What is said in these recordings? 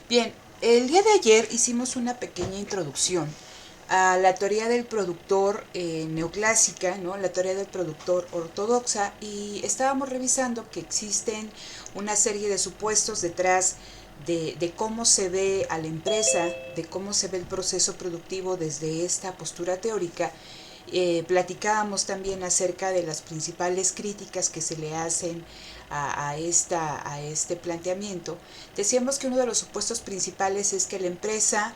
Bien, el día de ayer hicimos una pequeña introducción a la teoría del productor neoclásica, ¿no? La teoría del productor ortodoxa, y estábamos revisando que existen una serie de supuestos detrás de cómo se ve a la empresa, de cómo se ve el proceso productivo desde esta postura teórica. Platicábamos también acerca de las principales críticas que se le hacen a este planteamiento. Decíamos que uno de los supuestos principales es que la empresa,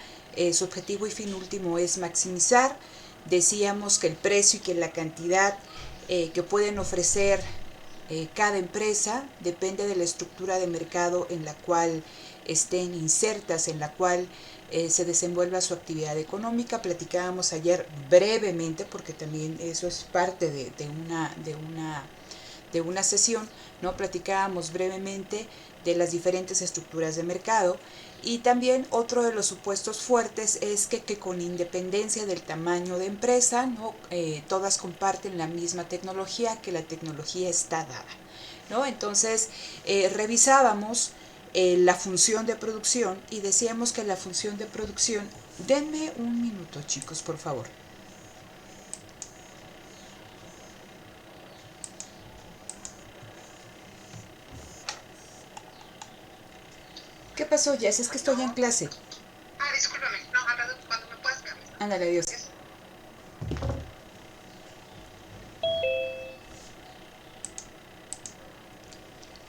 su objetivo y fin último es maximizar. Decíamos que el precio y que la cantidad que pueden ofrecer cada empresa depende de la estructura de mercado en la cual estén insertas, en la cual se desenvuelva su actividad económica. Platicábamos ayer brevemente, porque también eso es parte de una sesión, ¿no? Platicábamos brevemente de las diferentes estructuras de mercado, y también otro de los supuestos fuertes es que con independencia del tamaño de empresa, ¿no? Todas comparten la misma tecnología, que la tecnología está dada, ¿no? Entonces revisábamos la función de producción y decíamos que la función de producción, denme un minuto chicos, por favor. ¿Qué pasó, Jess? Es que estoy en clase. Discúlpame, no, al rato cuando me puedas cambiar. Ándale, adiós.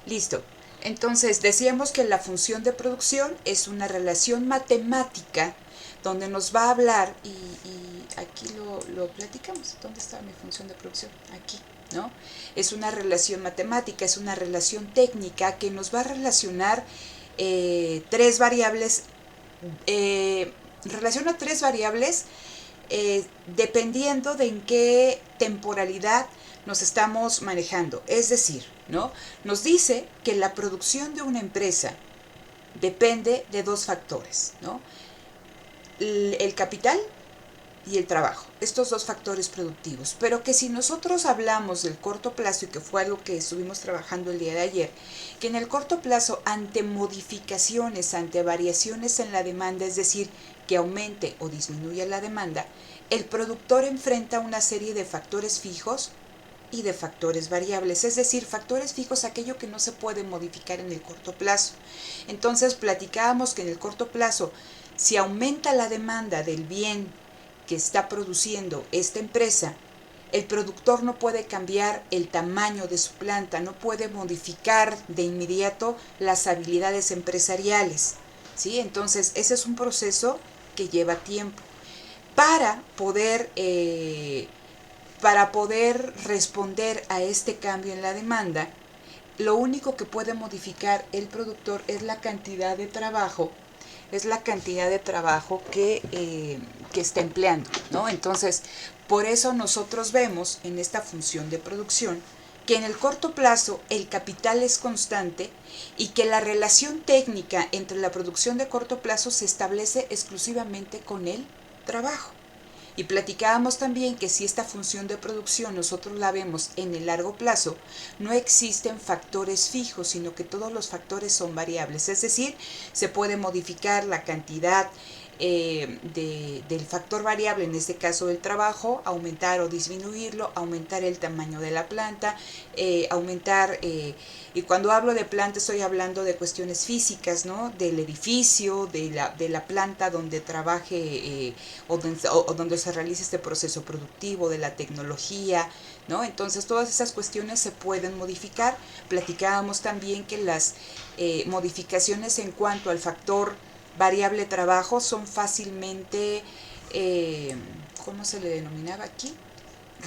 Listo. Entonces, decíamos que la función de producción es una relación matemática donde nos va a hablar, y aquí lo platicamos. ¿Dónde está mi función de producción? Aquí, ¿no? Es una relación matemática, es una relación técnica que nos va a relacionar tres variables, relaciona tres variables dependiendo de en qué temporalidad nos estamos manejando. Es decir, ¿no? Nos dice que la producción de una empresa depende de dos factores, ¿no? El capital y el trabajo, estos dos factores productivos. Pero que si nosotros hablamos del corto plazo, y que fue algo que estuvimos trabajando el día de ayer, que en el corto plazo, ante modificaciones, ante variaciones en la demanda, es decir, que aumente o disminuya la demanda, el productor enfrenta una serie de factores fijos y de factores variables, es decir, factores fijos, aquello que no se puede modificar en el corto plazo. Entonces platicábamos que en el corto plazo, si aumenta la demanda del bien que está produciendo esta empresa, el productor no puede cambiar el tamaño de su planta, no puede modificar de inmediato las habilidades empresariales, ¿sí? Entonces ese es un proceso que lleva tiempo. Para poder responder a este cambio en la demanda, lo único que puede modificar el productor es la cantidad de trabajo que está empleando, ¿no? Entonces, por eso nosotros vemos en esta función de producción que en el corto plazo el capital es constante, y que la relación técnica entre la producción de corto plazo se establece exclusivamente con el trabajo. Y platicábamos también que si esta función de producción nosotros la vemos en el largo plazo, no existen factores fijos, sino que todos los factores son variables. Es decir, se puede modificar la cantidad del factor variable, en este caso del trabajo, aumentar o disminuirlo, aumentar el tamaño de la planta, y cuando hablo de planta estoy hablando de cuestiones físicas, ¿no? Del edificio, de la planta donde trabaje o donde se realice este proceso productivo, de la tecnología, ¿no? Entonces todas esas cuestiones se pueden modificar. Platicábamos también que las modificaciones en cuanto al factor variable trabajo son fácilmente, ¿cómo se le denominaba aquí?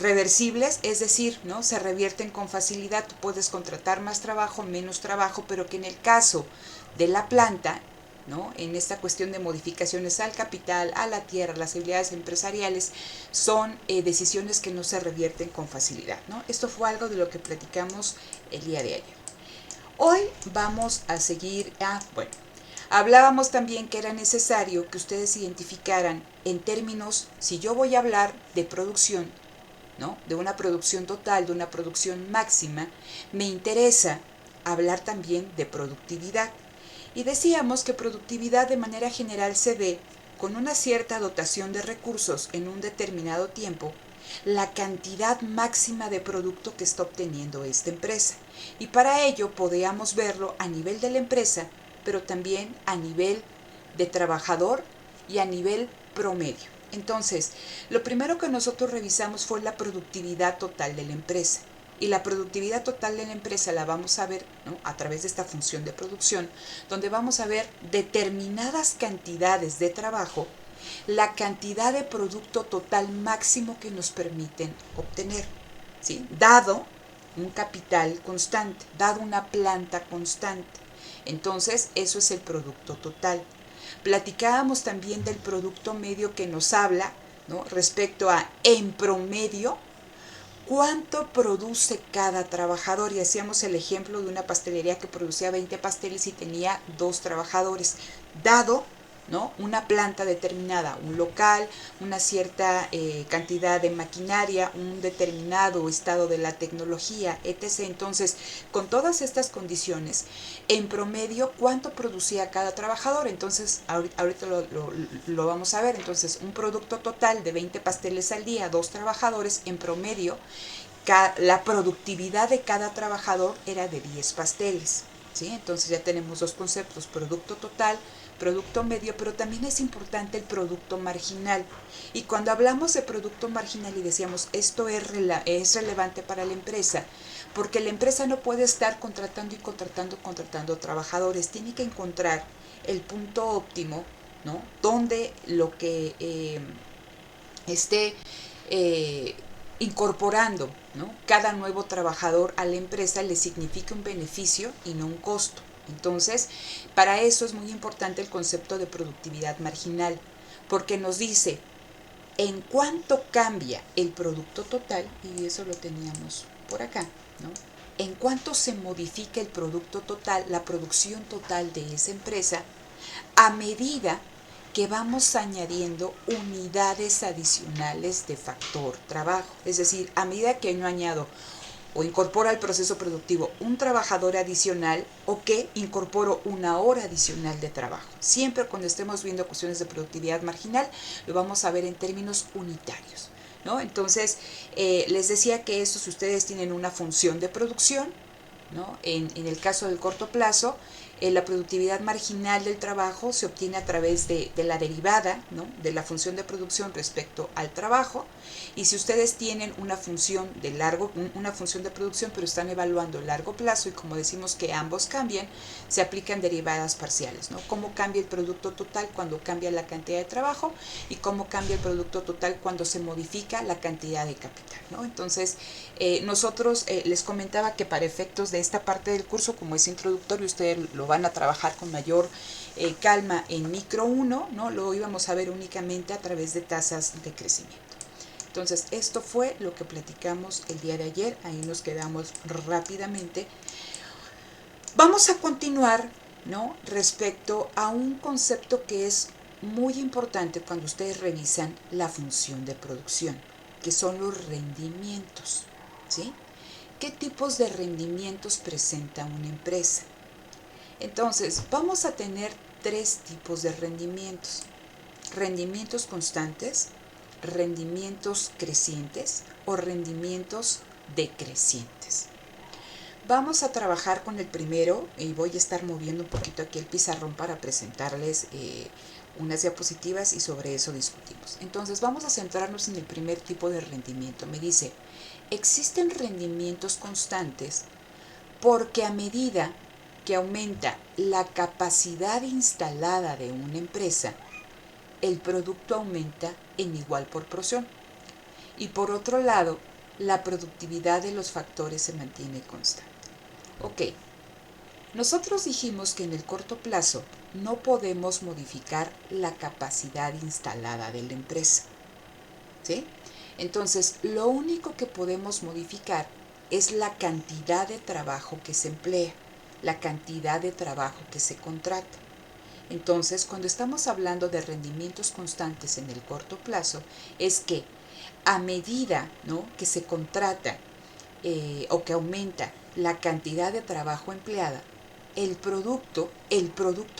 Reversibles, es decir, ¿no? Se revierten con facilidad. Tú puedes contratar más trabajo, menos trabajo, pero que en el caso de la planta, ¿no? En esta cuestión de modificaciones al capital, a la tierra, las habilidades empresariales, son decisiones que no se revierten con facilidad, ¿no? Esto fue algo de lo que platicamos el día de ayer. Hoy vamos a seguir, bueno, hablábamos también que era necesario que ustedes identificaran en términos, si yo voy a hablar de producción, ¿no? De una producción total, de una producción máxima, me interesa hablar también de productividad. Y decíamos que productividad de manera general se ve con una cierta dotación de recursos en un determinado tiempo, la cantidad máxima de producto que está obteniendo esta empresa. Y para ello podíamos verlo a nivel de la empresa, pero también a nivel de trabajador y a nivel promedio. Entonces, lo primero que nosotros revisamos fue la productividad total de la empresa. Y la productividad total de la empresa la vamos a ver, ¿no?, a través de esta función de producción, donde vamos a ver determinadas cantidades de trabajo, la cantidad de producto total máximo que nos permiten obtener, ¿sí?, dado un capital constante, dado una planta constante. Entonces, eso es el producto total. Platicábamos también del producto medio que nos habla, ¿no?, respecto a, en promedio, cuánto produce cada trabajador. Y hacíamos el ejemplo de una pastelería que producía 20 pasteles y tenía 2 trabajadores, dado, ¿no?, una planta determinada, un local, una cierta cantidad de maquinaria, un determinado estado de la tecnología, etc. Entonces, con todas estas condiciones, en promedio, ¿cuánto producía cada trabajador? Entonces, ahorita lo vamos a ver. Entonces, un producto total de 20 pasteles al día, 2 trabajadores, en promedio, la productividad de cada trabajador era de 10 pasteles. ¿Sí? Entonces ya tenemos 2 conceptos, producto total, producto medio, pero también es importante el producto marginal. Y cuando hablamos de producto marginal y decíamos esto es relevante para la empresa, porque la empresa no puede estar contratando y contratando trabajadores, tiene que encontrar el punto óptimo, ¿no?, donde lo que esté incorporando, ¿no?, cada nuevo trabajador a la empresa le significa un beneficio y no un costo. Entonces, para eso es muy importante el concepto de productividad marginal, porque nos dice en cuánto cambia el producto total, y eso lo teníamos por acá, ¿no?, en cuánto se modifica el producto total, la producción total de esa empresa, a medida que vamos añadiendo unidades adicionales de factor trabajo. Es decir, a medida que yo añado o incorporo al proceso productivo un trabajador adicional o que incorporo una hora adicional de trabajo. Siempre cuando estemos viendo cuestiones de productividad marginal, lo vamos a ver en términos unitarios, ¿no? Entonces, les decía que eso, si ustedes tienen una función de producción, ¿no?, en el caso del corto plazo, la productividad marginal del trabajo se obtiene a través de la derivada, ¿no?, de la función de producción respecto al trabajo. Y si ustedes tienen una función una función de producción, pero están evaluando el largo plazo, y como decimos que ambos cambian, se aplican derivadas parciales, ¿no? Cómo cambia el producto total cuando cambia la cantidad de trabajo y cómo cambia el producto total cuando se modifica la cantidad de capital, ¿no? Entonces, nosotros les comentaba que para efectos de esta parte del curso, como es introductorio, ustedes lo van a trabajar con mayor calma en micro 1, ¿no? Lo íbamos a ver únicamente a través de tasas de crecimiento. Entonces, esto fue lo que platicamos el día de ayer, ahí nos quedamos rápidamente. Vamos a continuar, ¿no?, respecto a un concepto que es muy importante cuando ustedes revisan la función de producción, que son los rendimientos, ¿sí? ¿Qué tipos de rendimientos presenta una empresa? Entonces, vamos a tener 3 tipos de rendimientos: rendimientos constantes, rendimientos crecientes o rendimientos decrecientes. Vamos a trabajar con el primero y voy a estar moviendo un poquito aquí el pizarrón para presentarles unas diapositivas y sobre eso discutimos. Entonces vamos a centrarnos en el primer tipo de rendimiento. Me dice, existen rendimientos constantes porque a medida que aumenta la capacidad instalada de una empresa, el producto aumenta en igual proporción. Y por otro lado, la productividad de los factores se mantiene constante. Ok, nosotros dijimos que en el corto plazo no podemos modificar la capacidad instalada de la empresa, ¿sí? Entonces, lo único que podemos modificar es la cantidad de trabajo que se emplea, la cantidad de trabajo que se contrata. Entonces, cuando estamos hablando de rendimientos constantes en el corto plazo, es que a medida, ¿no?, que se contrata o que aumenta la cantidad de trabajo empleada, el producto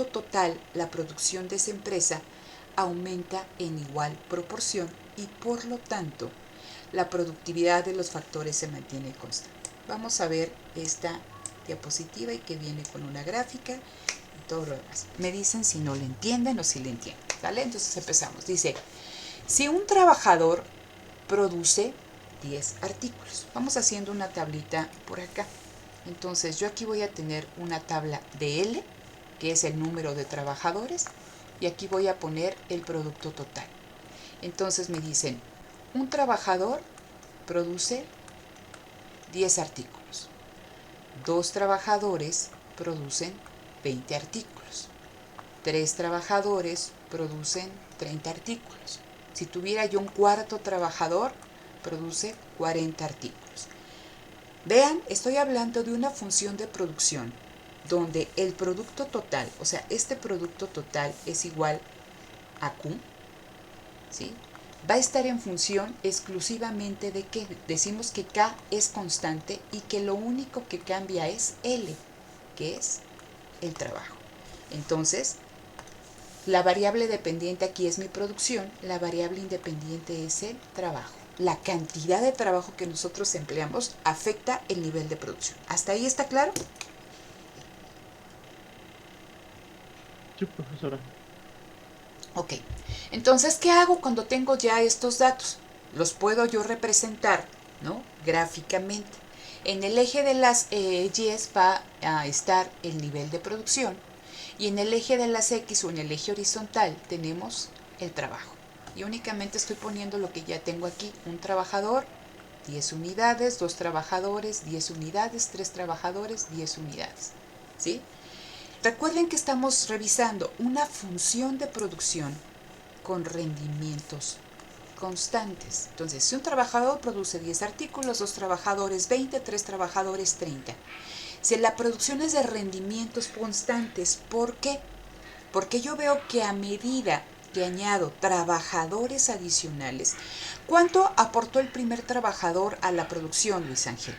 total, la producción de esa empresa, aumenta en igual proporción y por lo tanto la productividad de los factores se mantiene constante. Vamos a ver esta diapositiva y que viene con una gráfica y todo lo demás. Me dicen si no le entienden o si le entienden, ¿vale? Entonces empezamos. Dice, si un trabajador produce 10 artículos, vamos haciendo una tablita por acá. Entonces yo aquí voy a tener una tabla de L, que es el número de trabajadores, y aquí voy a poner el producto total. Entonces me dicen, un trabajador produce 10 artículos. 2 trabajadores producen 20 artículos. 3 trabajadores producen 30 artículos. Si tuviera yo un cuarto trabajador, produce 40 artículos. Vean, estoy hablando de una función de producción donde el producto total, o sea, este producto total es igual a Q, ¿sí? Va a estar en función exclusivamente de que decimos que K es constante y que lo único que cambia es L, que es el trabajo. Entonces, la variable dependiente aquí es mi producción, la variable independiente es el trabajo. La cantidad de trabajo que nosotros empleamos afecta el nivel de producción. ¿Hasta ahí está claro? Sí, profesora. Ok, entonces, ¿qué hago cuando tengo ya estos datos? Los puedo yo representar, ¿no? Gráficamente. En el eje de las Y va a estar el nivel de producción y en el eje de las X o en el eje horizontal tenemos el trabajo. Y únicamente estoy poniendo lo que ya tengo aquí. Un trabajador, 10 unidades, 2 trabajadores, 10 unidades, 3 trabajadores, 10 unidades. ¿Sí? Recuerden que estamos revisando una función de producción con rendimientos constantes. Entonces, si un trabajador produce 10 artículos, 2 trabajadores 20, 3 trabajadores 30. Si la producción es de rendimientos constantes, ¿por qué? Porque yo veo que a medida que añado trabajadores adicionales, ¿cuánto aportó el primer trabajador a la producción, Luis Ángel?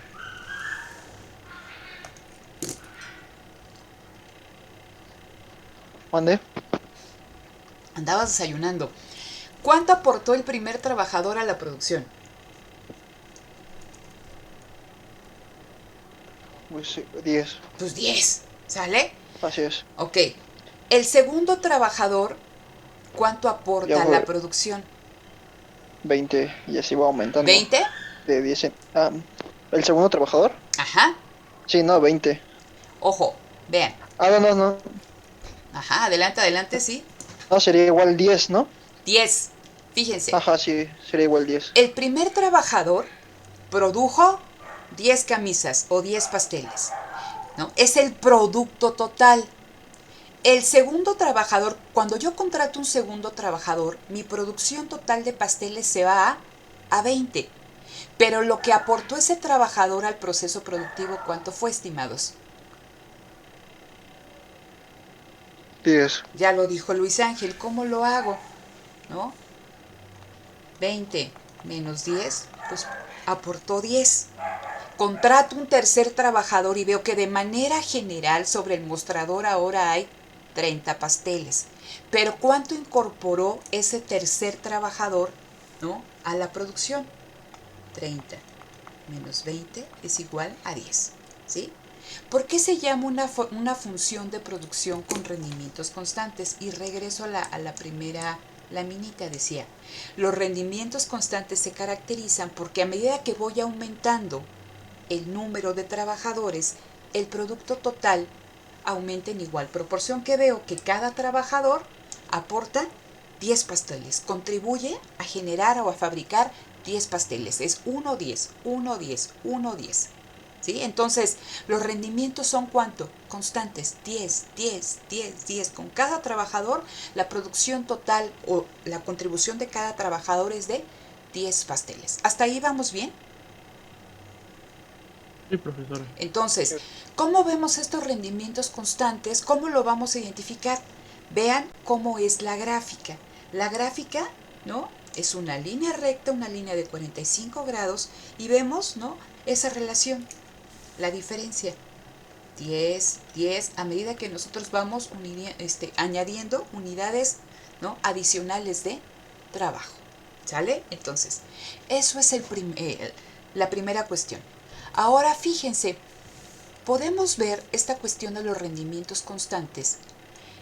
¿Mande? Andabas desayunando. ¿Cuánto aportó el primer trabajador a la producción? Pues sí, 10. Pues 10, ¿sale? Así es. Ok. El segundo trabajador, ¿cuánto Ya aporta a la fue producción? 20 y así va aumentando. ¿20? De 10 ¿el segundo trabajador? Ajá. Sí, no, 20. Ojo, vean. No. Ajá, adelante, adelante, sí. No, sería igual 10, ¿no? 10. Fíjense. Ajá, sí, sería igual 10. El primer trabajador produjo 10 camisas o 10 pasteles, ¿no? Es el producto total. El segundo trabajador, cuando yo contrato un segundo trabajador, mi producción total de pasteles se va a 20. Pero lo que aportó ese trabajador al proceso productivo, ¿cuánto fue, estimados? 10. Ya lo dijo Luis Ángel, ¿cómo lo hago? ¿No? 20 menos 10, pues aportó 10. Contrato un tercer trabajador y veo que de manera general sobre el mostrador ahora hay 30 pasteles. Pero ¿cuánto incorporó ese tercer trabajador, ¿no?, a la producción? 30 menos 20 es igual a 10. ¿Sí? ¿Por qué se llama una función de producción con rendimientos constantes? Y regreso a la primera laminita, decía, los rendimientos constantes se caracterizan porque a medida que voy aumentando el número de trabajadores, el producto total aumenta en igual proporción, que veo que cada trabajador aporta 10 pasteles, contribuye a generar o a fabricar 10 pasteles, es 1, 10, 1, 10, 1, 10. ¿Sí? Entonces, los rendimientos son ¿cuánto? Constantes, 10, 10, 10, 10. Con cada trabajador, la producción total o la contribución de cada trabajador es de 10 pasteles. ¿Hasta ahí vamos bien? Sí, profesora. Entonces, ¿cómo vemos estos rendimientos constantes? ¿Cómo lo vamos a identificar? Vean cómo es la gráfica. La gráfica, ¿no?, es una línea recta, una línea de 45 grados y vemos, ¿no?, esa relación, la diferencia. 10, 10, a medida que nosotros vamos añadiendo unidades, ¿no?, adicionales de trabajo. ¿Sale? Entonces, eso es la primera cuestión. Ahora fíjense, podemos ver esta cuestión de los rendimientos constantes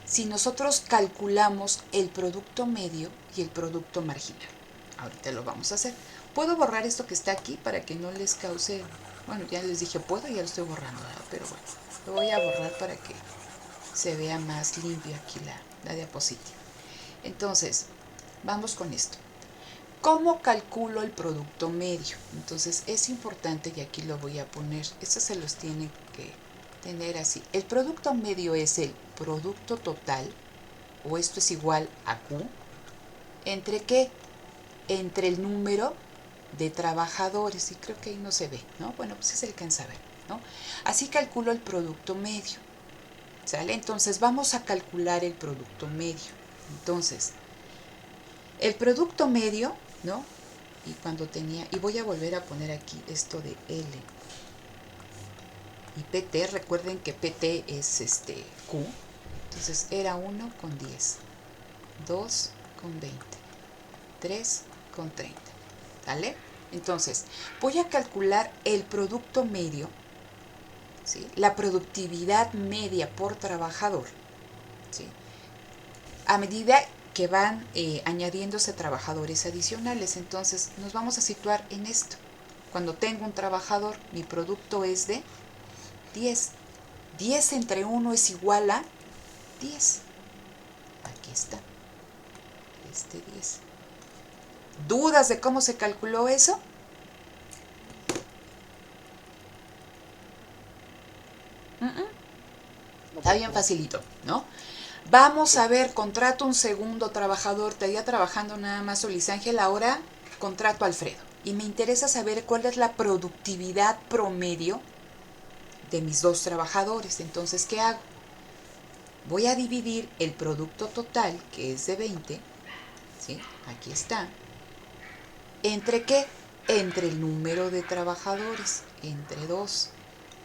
si nosotros calculamos el producto medio y el producto marginal. Ahorita lo vamos a hacer. Puedo borrar esto que está aquí para que no les cause... Bueno, ya les dije puedo, ya lo estoy borrando, ¿verdad? Pero bueno, lo voy a borrar para que se vea más limpio aquí la diapositiva. Entonces, vamos con esto. ¿Cómo calculo el producto medio? Entonces es importante, y aquí lo voy a poner, esto se los tiene que tener así. El producto medio es el producto total, o esto es igual a Q, ¿entre qué? Entre el número de trabajadores, y creo que ahí no se ve, ¿no? Bueno, pues se alcanza a ver, ¿no? Así calculo el producto medio, ¿sale? Entonces vamos a calcular el producto medio. Entonces, el producto medio, ¿no? Y cuando tenía, y voy a volver a poner aquí esto de L y PT, recuerden que PT es Q, entonces era 1 con 10, 2 con 20, 3 con 30, ¿vale? Entonces, voy a calcular el producto medio, ¿sí?, la productividad media por trabajador, ¿sí?, a medida que van añadiéndose trabajadores adicionales. Entonces nos vamos a situar en esto. Cuando tengo un trabajador, mi producto es de 10. 10 entre 1 es igual a 10. Aquí está. 10. ¿Dudas de cómo se calculó eso? Está bien facilito, ¿no? Vamos a ver, contrato un segundo trabajador, estaría trabajando nada más Luis Ángel, ahora contrato a Alfredo. Y me interesa saber cuál es la productividad promedio de mis dos trabajadores. Entonces, ¿qué hago? Voy a dividir el producto total, que es de 20, ¿sí?, aquí está, ¿entre qué? Entre el número de trabajadores, entre 2,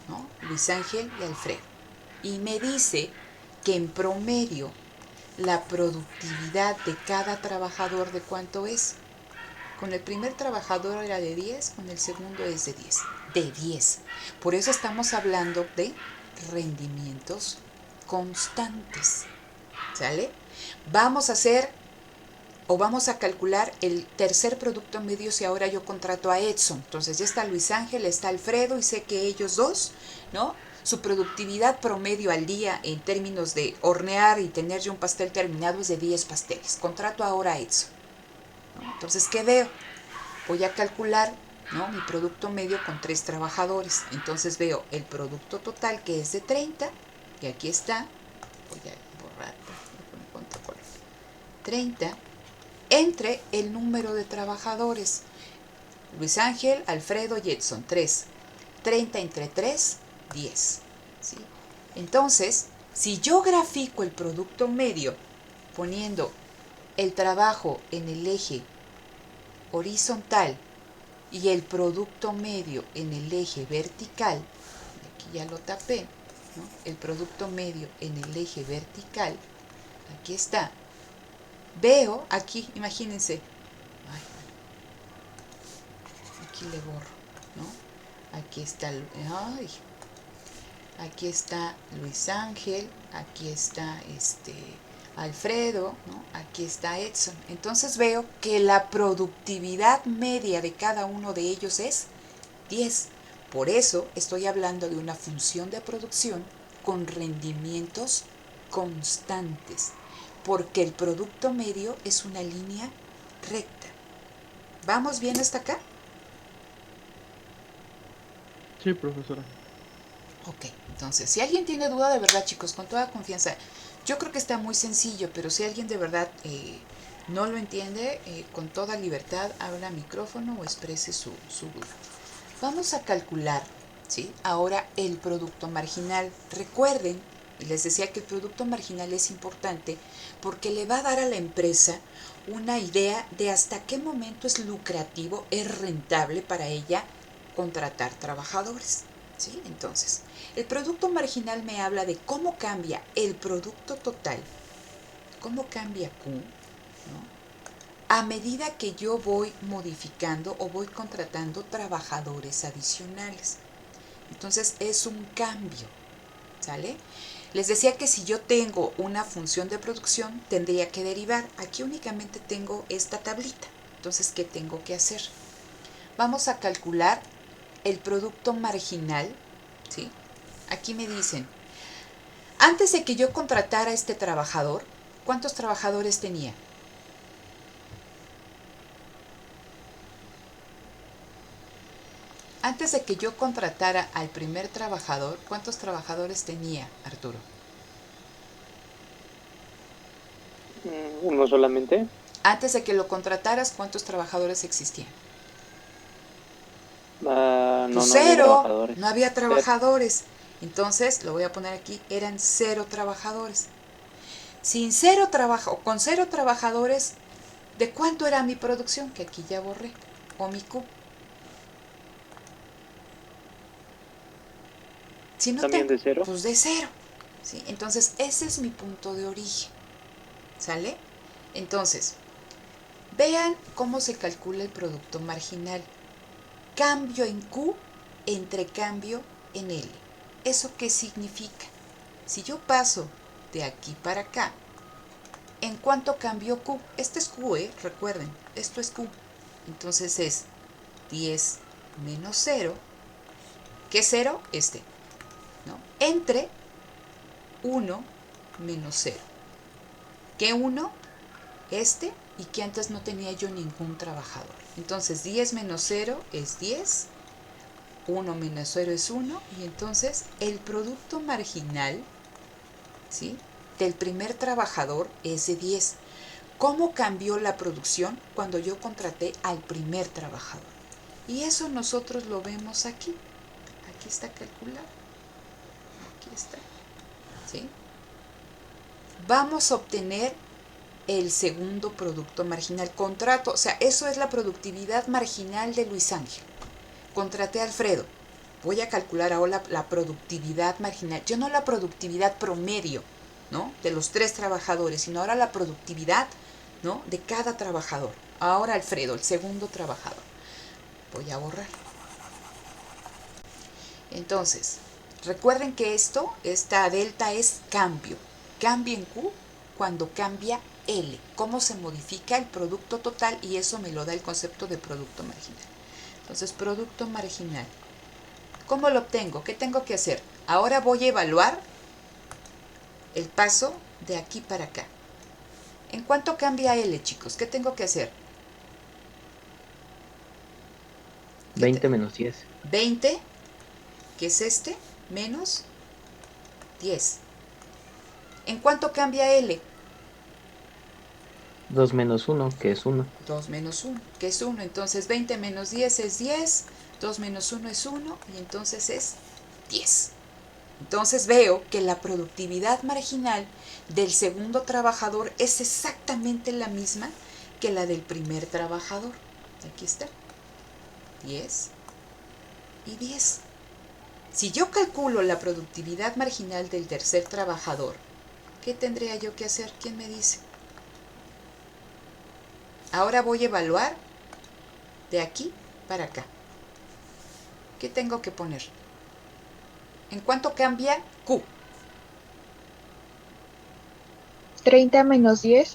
¿no?, Luis Ángel y Alfredo. Y me dice que en promedio la productividad de cada trabajador, ¿de cuánto es? Con el primer trabajador era de 10, con el segundo es de 10. De 10. Por eso estamos hablando de rendimientos constantes. ¿Sale? Vamos a hacer, o vamos a calcular el tercer producto medio si ahora yo contrato a Edson. Entonces ya está Luis Ángel, está Alfredo, y sé que ellos dos, ¿no?, su productividad promedio al día en términos de hornear y tener ya un pastel terminado es de 10 pasteles. Contrato ahora a Edson, ¿no? Entonces, ¿qué veo? Voy a calcular, ¿no?, mi producto medio con 3 trabajadores. Entonces veo el producto total, que es de 30, y aquí está, voy a borrar, con otro color, 30, entre el número de trabajadores, Luis Ángel, Alfredo y Edson, 3. 30 entre 3, 10. ¿Sí? Entonces, si yo grafico el producto medio poniendo el trabajo en el eje horizontal y el producto medio en el eje vertical, aquí ya lo tapé, ¿no?, el producto medio en el eje vertical, aquí está, veo aquí, imagínense, aquí le borro, ¿no? Aquí está, aquí está Luis Ángel, aquí está Alfredo, ¿no?, aquí está Edson. Entonces veo que la productividad media de cada uno de ellos es 10. Por eso estoy hablando de una función de producción con rendimientos constantes, porque el producto medio es una línea recta. ¿Vamos bien hasta acá? Sí, profesora. Ok, entonces, si alguien tiene duda, de verdad, chicos, con toda confianza, yo creo que está muy sencillo, pero si alguien de verdad no lo entiende, con toda libertad, abra micrófono o exprese su duda. Vamos a calcular, ¿sí?, ahora el producto marginal. Recuerden, y les decía que el producto marginal es importante porque le va a dar a la empresa una idea de hasta qué momento es lucrativo, es rentable para ella contratar trabajadores. ¿Sí? Entonces, el producto marginal me habla de cómo cambia el producto total, cómo cambia Q, ¿no? A medida que yo voy modificando o voy contratando trabajadores adicionales. Entonces es un cambio, ¿sale? Les decía que si yo tengo una función de producción, tendría que derivar. Aquí únicamente tengo esta tablita. Entonces, ¿qué tengo que hacer? Vamos a calcular el producto marginal, ¿sí? Aquí me dicen, antes de que yo contratara a este trabajador, ¿cuántos trabajadores tenía? Antes de que yo contratara al primer trabajador, ¿cuántos trabajadores tenía, Arturo? Uno solamente. Antes de que lo contrataras, ¿cuántos trabajadores existían? No, Pues no había cero, trabajadores. no había trabajadores. Entonces, lo voy a poner aquí, eran 0 trabajadores. Sin cero trabajo, con 0 trabajadores, ¿de cuánto era mi producción? Que aquí ya borré, o mi Q. Si no También tengo, de cero. pues de 0. ¿Sí? Entonces, ese es mi punto de origen. ¿Sale? Entonces, vean cómo se calcula el producto marginal. Cambio en Q entre cambio en L. ¿Eso qué significa? Si yo paso de aquí para acá, ¿en cuánto cambió Q? Este es Q, recuerden, esto es Q. Entonces es 10 menos 0. ¿Qué es 0? Este, ¿no? Entre 1 menos 0. ¿Qué 1? Este, y que antes no tenía yo ningún trabajador. Entonces 10 menos 0 es 10, 1 menos 0 es 1, y entonces el producto marginal, ¿sí?, del primer trabajador es de 10. ¿Cómo cambió la producción cuando yo contraté al primer trabajador? Y eso nosotros lo vemos aquí. Aquí está calculado. Aquí está. ¿Sí? Vamos a obtener el segundo producto marginal. Contrato, o sea, eso es la productividad marginal de Luis Ángel. Contraté a Alfredo. Voy a calcular ahora la productividad marginal. Ya no la productividad promedio, ¿no?, de los 3 trabajadores, sino ahora la productividad, ¿no?, de cada trabajador. Ahora Alfredo, el segundo trabajador. Voy a borrar. Entonces, recuerden que esta delta es cambio. Cambio en Q cuando cambia L. Cómo se modifica el producto total, y eso me lo da el concepto de producto marginal. Entonces, producto marginal. ¿Cómo lo obtengo? ¿Qué tengo que hacer? Ahora voy a evaluar el paso de aquí para acá. ¿En cuánto cambia L, chicos? ¿Qué tengo que hacer? 20 menos 10. 20, que es este, menos 10. ¿En cuánto cambia L? 2 menos 1, que es 1. 2 menos 1, que es 1. Entonces 20 menos 10 es 10, 2 menos 1 es 1, y entonces es 10. Entonces veo que la productividad marginal del segundo trabajador es exactamente la misma que la del primer trabajador. Aquí está. 10 y 10. Si yo calculo la productividad marginal del tercer trabajador, ¿qué tendría yo que hacer? ¿Quién me dice? Ahora voy a evaluar de aquí para acá. ¿Qué tengo que poner? ¿En cuánto cambia Q? 30 menos 10.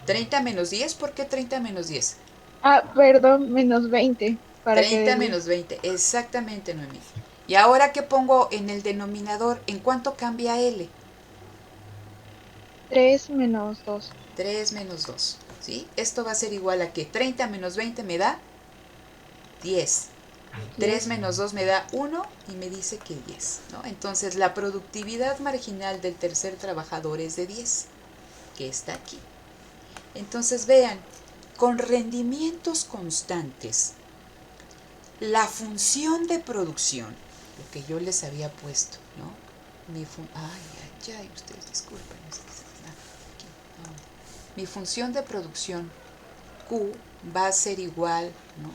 30 menos 10, ¿por qué 30 menos 10? Ah, perdón, menos 20, para que dé 30 10. menos 20, exactamente, Noemí. Y ahora, ¿qué pongo en el denominador? ¿En cuánto cambia L? 3 menos 2. 3 menos 2, ¿sí? Esto va a ser igual a que 30 menos 20 me da 10. 3 10. menos 2 me da 1 y me dice que 10, ¿no? Entonces, la productividad marginal del tercer trabajador es de 10, que está aquí. Entonces, vean, con rendimientos constantes, la función de producción, lo que yo les había puesto, ¿no? Ustedes disculpen. Mi función de producción, Q, va a ser igual, ¿no?,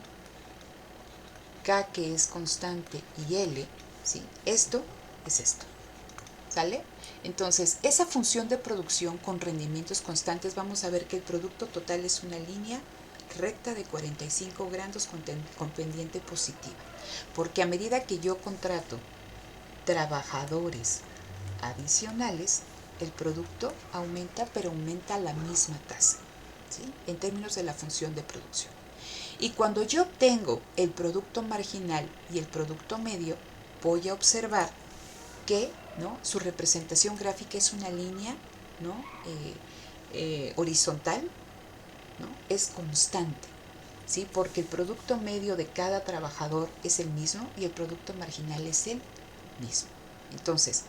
K, que es constante, y L, ¿sí? Esto es esto, ¿sale? Entonces, esa función de producción con rendimientos constantes, vamos a ver que el producto total es una línea recta de 45 grados con pendiente positiva, porque a medida que yo contrato trabajadores adicionales, el producto aumenta, pero aumenta a la misma tasa, ¿sí? En términos de la función de producción. Y cuando yo obtengo el producto marginal y el producto medio, voy a observar que, ¿no?, su representación gráfica es una línea, ¿no?, horizontal, ¿no?, es constante, ¿sí? Porque el producto medio de cada trabajador es el mismo y el producto marginal es el mismo. Entonces,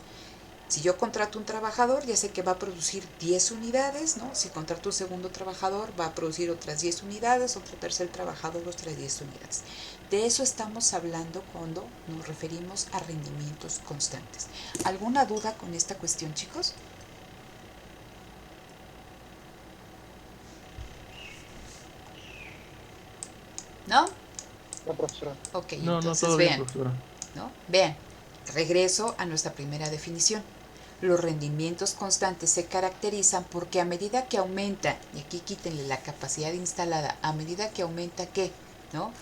si yo contrato un trabajador, ya sé que va a producir 10 unidades, ¿no? Si contrato un segundo trabajador, va a producir otras 10 unidades, otro tercer trabajador, otras 10 unidades. De eso estamos hablando cuando nos referimos a rendimientos constantes. ¿Alguna duda con esta cuestión, chicos? ¿No? No, profesora. Ok, No, entonces todo bien, vean, profesora. ¿no? Vean, regreso a nuestra primera definición. Los rendimientos constantes se caracterizan porque a medida que aumenta, y aquí quítenle la capacidad instalada, a medida que aumenta ¿qué? ¿No?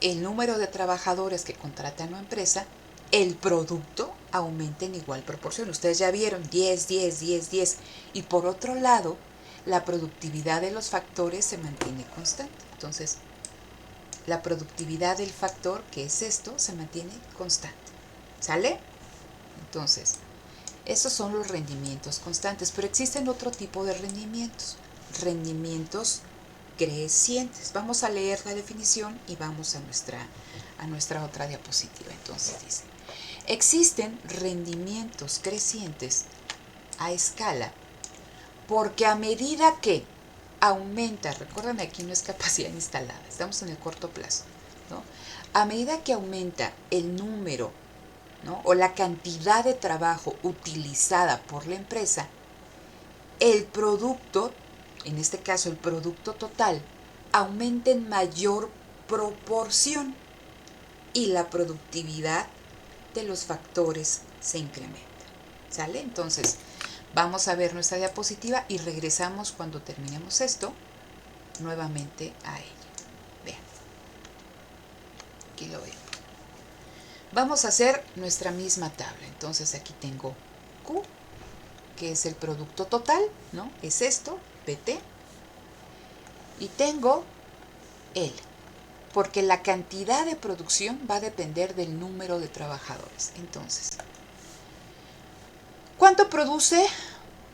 El número de trabajadores que contrata una empresa, el producto aumenta en igual proporción. Ustedes ya vieron 10, 10, 10, 10. Y por otro lado, la productividad de los factores se mantiene constante. Entonces, la productividad del factor, que es esto, se mantiene constante. ¿Sale? Entonces, esos son los rendimientos constantes, pero existen otro tipo de rendimientos crecientes. Vamos a leer la definición y vamos a nuestra otra diapositiva. Entonces dice, existen rendimientos crecientes a escala porque a medida que aumenta, recuerden aquí no es capacidad instalada, estamos en el corto plazo, ¿no? A medida que aumenta el número, ¿no?, o la cantidad de trabajo utilizada por la empresa, el producto, en este caso el producto total, aumenta en mayor proporción y la productividad de los factores se incrementa. ¿Sale? Entonces, vamos a ver nuestra diapositiva y regresamos cuando terminemos esto nuevamente a ella. Vean. Aquí lo ven. Vamos a hacer nuestra misma tabla. Entonces aquí tengo Q, que es el producto total, ¿no? Es esto, PT. Y tengo L, porque la cantidad de producción va a depender del número de trabajadores. Entonces, ¿cuánto produce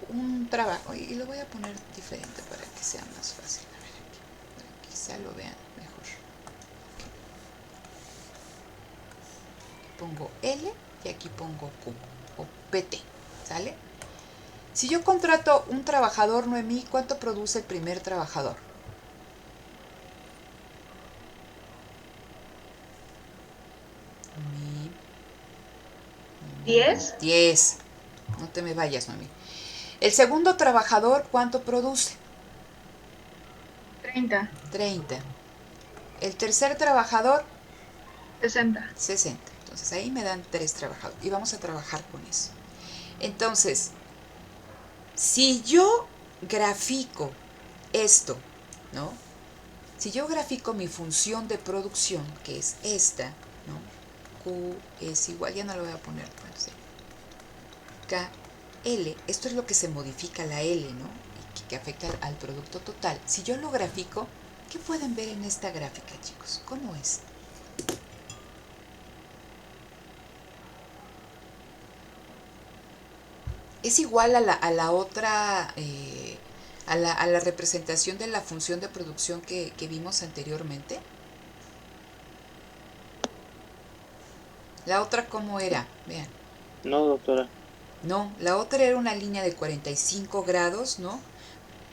un trabajo? Y lo voy a poner diferente para que sea más fácil. A ver, aquí, quizá lo vean mejor. Pongo L y aquí pongo Q o PT, ¿sale? Si yo contrato un trabajador, Noemí, ¿cuánto produce el primer trabajador? Noemí. 10. 10. No te me vayas, Noemí. El segundo trabajador, ¿cuánto produce? 30. 30. El tercer trabajador, 60. 60. Entonces ahí me dan 3 trabajadores y vamos a trabajar con eso. Entonces, si yo grafico esto, ¿no? Si yo grafico mi función de producción, que es esta, ¿no? Q es igual, ya no lo voy a poner, bueno, sí. K, L, esto es lo que se modifica la L, ¿no? Y que afecta al producto total. Si yo lo grafico, ¿qué pueden ver en esta gráfica, chicos? ¿Cómo es? Es igual a la otra, a la representación de la función de producción que vimos anteriormente. La otra, ¿cómo era? Vean. No, doctora. No, la otra era una línea de 45 grados, ¿no?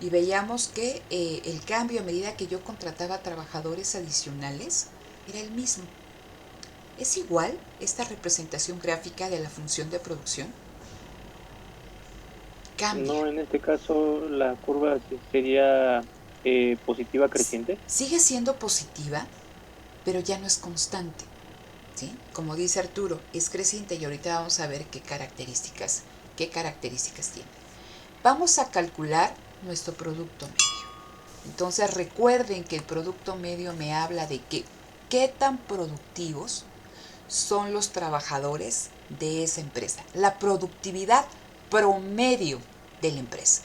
Y veíamos que el cambio a medida que yo contrataba trabajadores adicionales era el mismo. ¿Es igual esta representación gráfica de la función de producción? Cambia. No, en este caso la curva sería positiva creciente. Sigue siendo positiva, pero ya no es constante. ¿sí? Como dice Arturo, es creciente y ahorita vamos a ver qué características tiene. Vamos a calcular nuestro producto medio. Entonces recuerden que el producto medio me habla de qué tan productivos son los trabajadores de esa empresa. La productividad promedio de la empresa.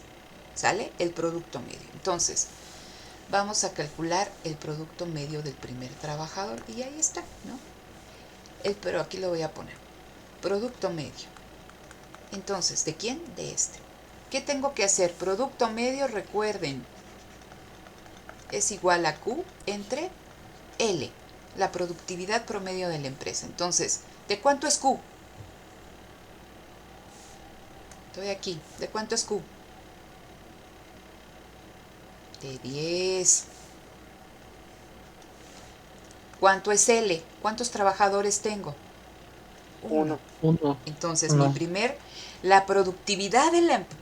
¿Sale? El producto medio. Entonces, vamos a calcular el producto medio del primer trabajador y ahí está, ¿no? Pero aquí lo voy a poner. Producto medio. Entonces, ¿de quién? De este. ¿Qué tengo que hacer? Producto medio, recuerden, es igual a Q entre L, la productividad promedio de la empresa. Entonces, ¿de cuánto es Q? Estoy aquí. ¿De cuánto es Q? De 10. ¿Cuánto es L? ¿Cuántos trabajadores tengo? 1. 1. Entonces, No. la productividad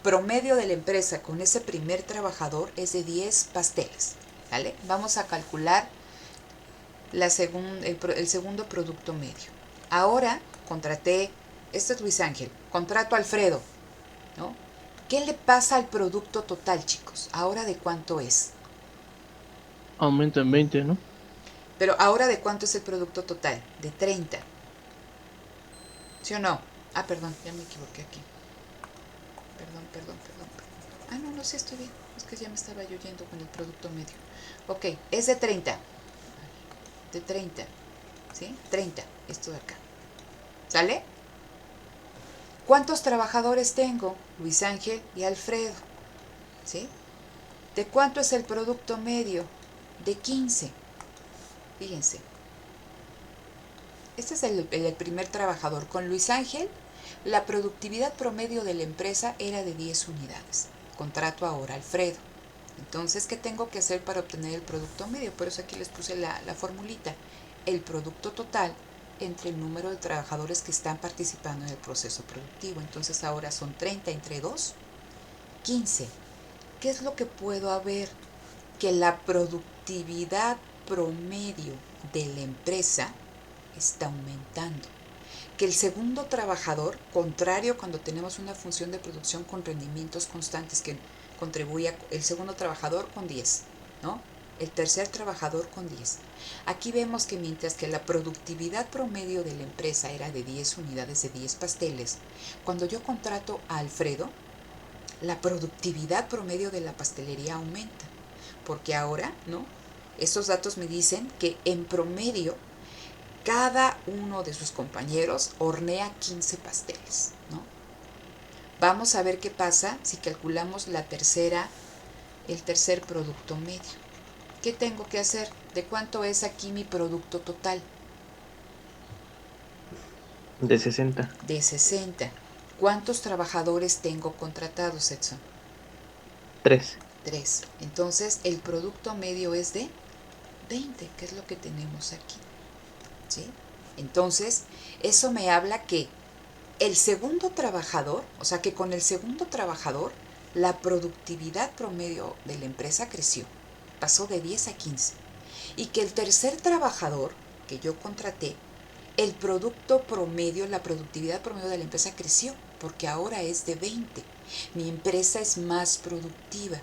promedio de la empresa con ese primer trabajador es de 10 pasteles. ¿Vale? Vamos a calcular el segundo producto medio. Ahora contraté, este es Luis Ángel, contrato a Alfredo, ¿no? ¿Qué le pasa al producto total, chicos? ¿Ahora de cuánto es? Aumenta en 20, ¿no? Pero ahora ¿de cuánto es el producto total? De 30. ¿Sí o no? Ah, perdón, ya me equivoqué aquí. Perdón. Ah, no, sí estoy bien. Es que ya me estaba yo yendo con el producto medio. Ok, es de 30. De 30. ¿Sí? 30. Esto de acá. ¿Sale? ¿Cuántos trabajadores tengo? Luis Ángel y Alfredo. ¿Sí? ¿De cuánto es el producto medio? De 15. Fíjense. Este es el primer trabajador. Con Luis Ángel, la productividad promedio de la empresa era de 10 unidades. Contrato ahora a Alfredo. Entonces, ¿qué tengo que hacer para obtener el producto medio? Por eso aquí les puse la formulita. El producto total entre el número de trabajadores que están participando en el proceso productivo. Entonces, ahora son 30 entre 2, 15. ¿Qué es lo que puedo haber? Que la productividad promedio de la empresa está aumentando. Que el segundo trabajador, contrario cuando tenemos una función de producción con rendimientos constantes que contribuye el segundo trabajador con 10, ¿no? El tercer trabajador con 10. Aquí vemos que mientras que la productividad promedio de la empresa era de 10 unidades de 10 pasteles, cuando yo contrato a Alfredo, la productividad promedio de la pastelería aumenta, porque ahora, ¿no? Estos datos me dicen que en promedio cada uno de sus compañeros hornea 15 pasteles, ¿no? Vamos a ver qué pasa si calculamos el tercer producto medio. ¿Qué tengo que hacer? ¿De cuánto es aquí mi producto total? De 60. De 60. ¿Cuántos trabajadores tengo contratados, Edson? 3. 3. Entonces, el producto medio es de 20, que es lo que tenemos aquí. ¿Sí? Entonces, eso me habla que el segundo trabajador, o sea que con el segundo trabajador, la productividad promedio de la empresa creció, pasó de 10 a 15. Y que el tercer trabajador que yo contraté, el producto promedio, la productividad promedio de la empresa creció, porque ahora es de 20. Mi empresa es más productiva.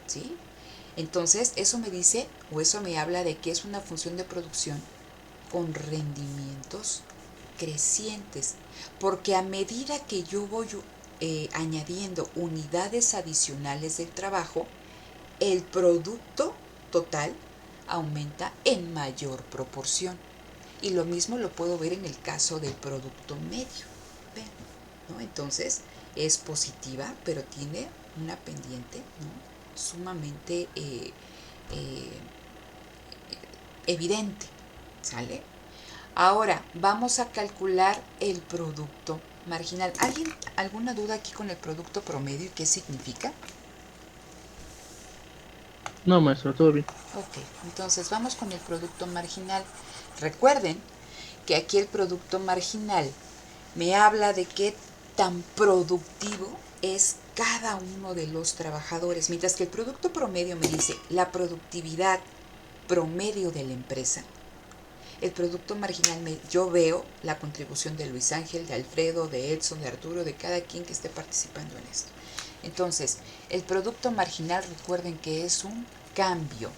¿Sí? Entonces, eso me dice, o eso me habla de que es una función de producción con rendimientos crecientes, porque a medida que yo voy añadiendo unidades adicionales del trabajo, el producto total aumenta en mayor proporción. Y lo mismo lo puedo ver en el caso del producto medio. ¿Ven? ¿No? Entonces, es positiva, pero tiene una pendiente, ¿no? Sumamente evidente. ¿Sale? Ahora, vamos a calcular el producto marginal. ¿Alguna duda aquí con el producto promedio y qué significa? No, maestro, todo bien. Ok, entonces vamos con el producto marginal. Recuerden que aquí el producto marginal me habla de qué tan productivo es cada uno de los trabajadores, mientras que el producto promedio me dice la productividad promedio de la empresa. el producto marginal, yo veo la contribución de Luis Ángel, de Alfredo, de Edson, de Arturo, de cada quien que esté participando en esto. Entonces, el producto marginal, recuerden que es un cambio.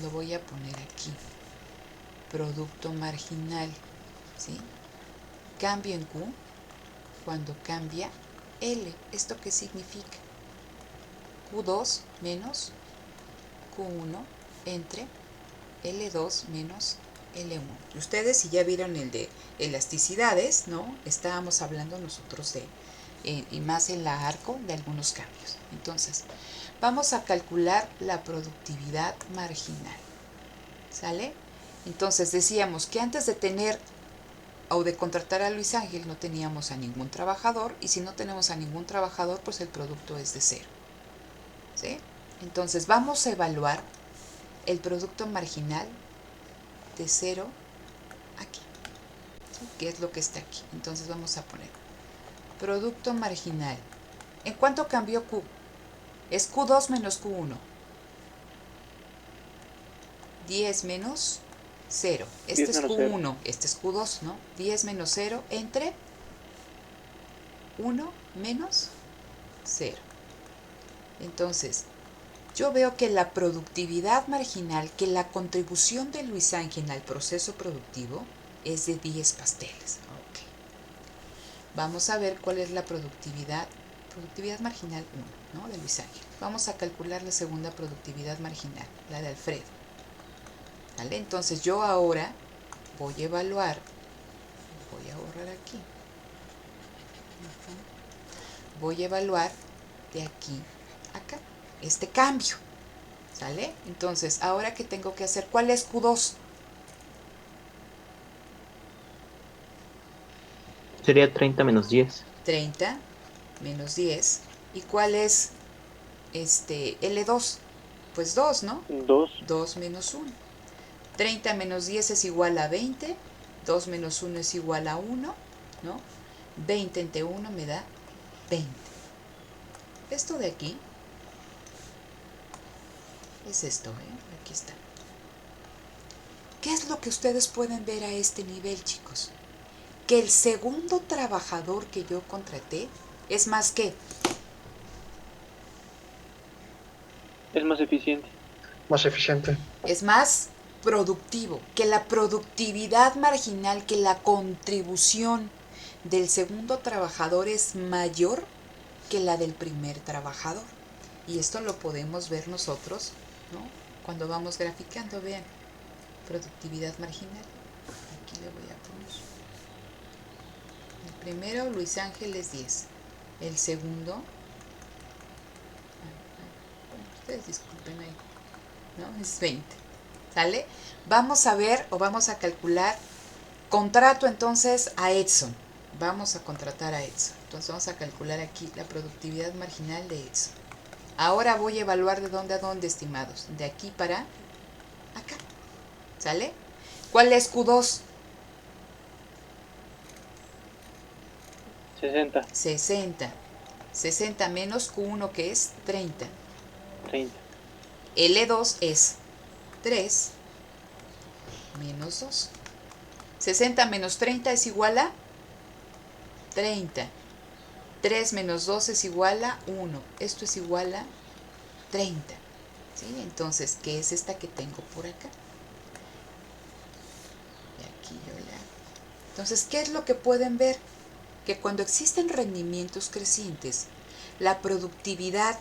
Lo voy a poner aquí. Producto marginal, ¿sí? Cambio en Q cuando cambia L. ¿Esto qué significa? Q2 menos Q1 entre L2 menos L1. Y ustedes, si ya vieron el de elasticidades, ¿no? Estábamos hablando nosotros de, y más en la arco, de algunos cambios. Entonces, vamos a calcular la productividad marginal. ¿Sale? Entonces, decíamos que antes de tener o de contratar a Luis Ángel no teníamos a ningún trabajador, y si no tenemos a ningún trabajador, pues el producto es de 0. ¿Sí? Entonces, vamos a evaluar el producto marginal de 0 aquí, ¿sí? Que es lo que está aquí. Entonces vamos a poner producto marginal. ¿En cuánto cambió Q? Es Q2 menos Q1. 10 menos 0. Este es Q1, 0. Este es Q2, ¿no? 10 menos 0 entre 1 menos 0. Entonces, yo veo que la productividad marginal, que la contribución de Luis Ángel al proceso productivo es de 10 pasteles. Okay. Vamos a ver cuál es la productividad marginal 1, ¿no? De Luis Ángel. Vamos a calcular la segunda productividad marginal, la de Alfredo. ¿Vale? Entonces yo ahora voy a evaluar, voy a borrar aquí, voy a evaluar de aquí a acá este cambio, ¿sale? Entonces, ahora que tengo que hacer, ¿cuál es Q2? Sería 30 menos 10. 30 menos 10. ¿Y cuál es L2? Pues 2, ¿no? 2. 2 menos 1. 30 menos 10 es igual a 20. 2 menos 1 es igual a 1, ¿no? 20 entre 1 me da 20. Esto de aquí es esto, ¿eh? Aquí está. ¿Qué es lo que ustedes pueden ver a este nivel, chicos? Que el segundo trabajador que yo contraté es más que... Es más eficiente. Más eficiente. Es más productivo, que la productividad marginal, que la contribución del segundo trabajador es mayor que la del primer trabajador. Y esto lo podemos ver nosotros, ¿no? Cuando vamos graficando, vean, productividad marginal. Aquí le voy a poner. El primero, Luis Ángel, es 10. El segundo, bueno, ustedes disculpen ahí, ¿no? Es 20. ¿Sale? Vamos a ver o vamos a calcular, contrato entonces a Edson. Vamos a contratar a Edson. Entonces vamos a calcular aquí la productividad marginal de Edson. Ahora voy a evaluar de dónde a dónde, estimados. De aquí para acá. ¿Sale? ¿Cuál es Q2? 60. 60. 60 menos Q1, que es 30. 30. L2 es 3 menos 2. 60 menos 30 es igual a 30. 3 menos 2 es igual a 1. Esto es igual a 30. ¿Sí? Entonces, ¿qué es esta que tengo por acá? Y aquí yo le hago. Entonces, ¿qué es lo que pueden ver? Que cuando existen rendimientos crecientes, la productividad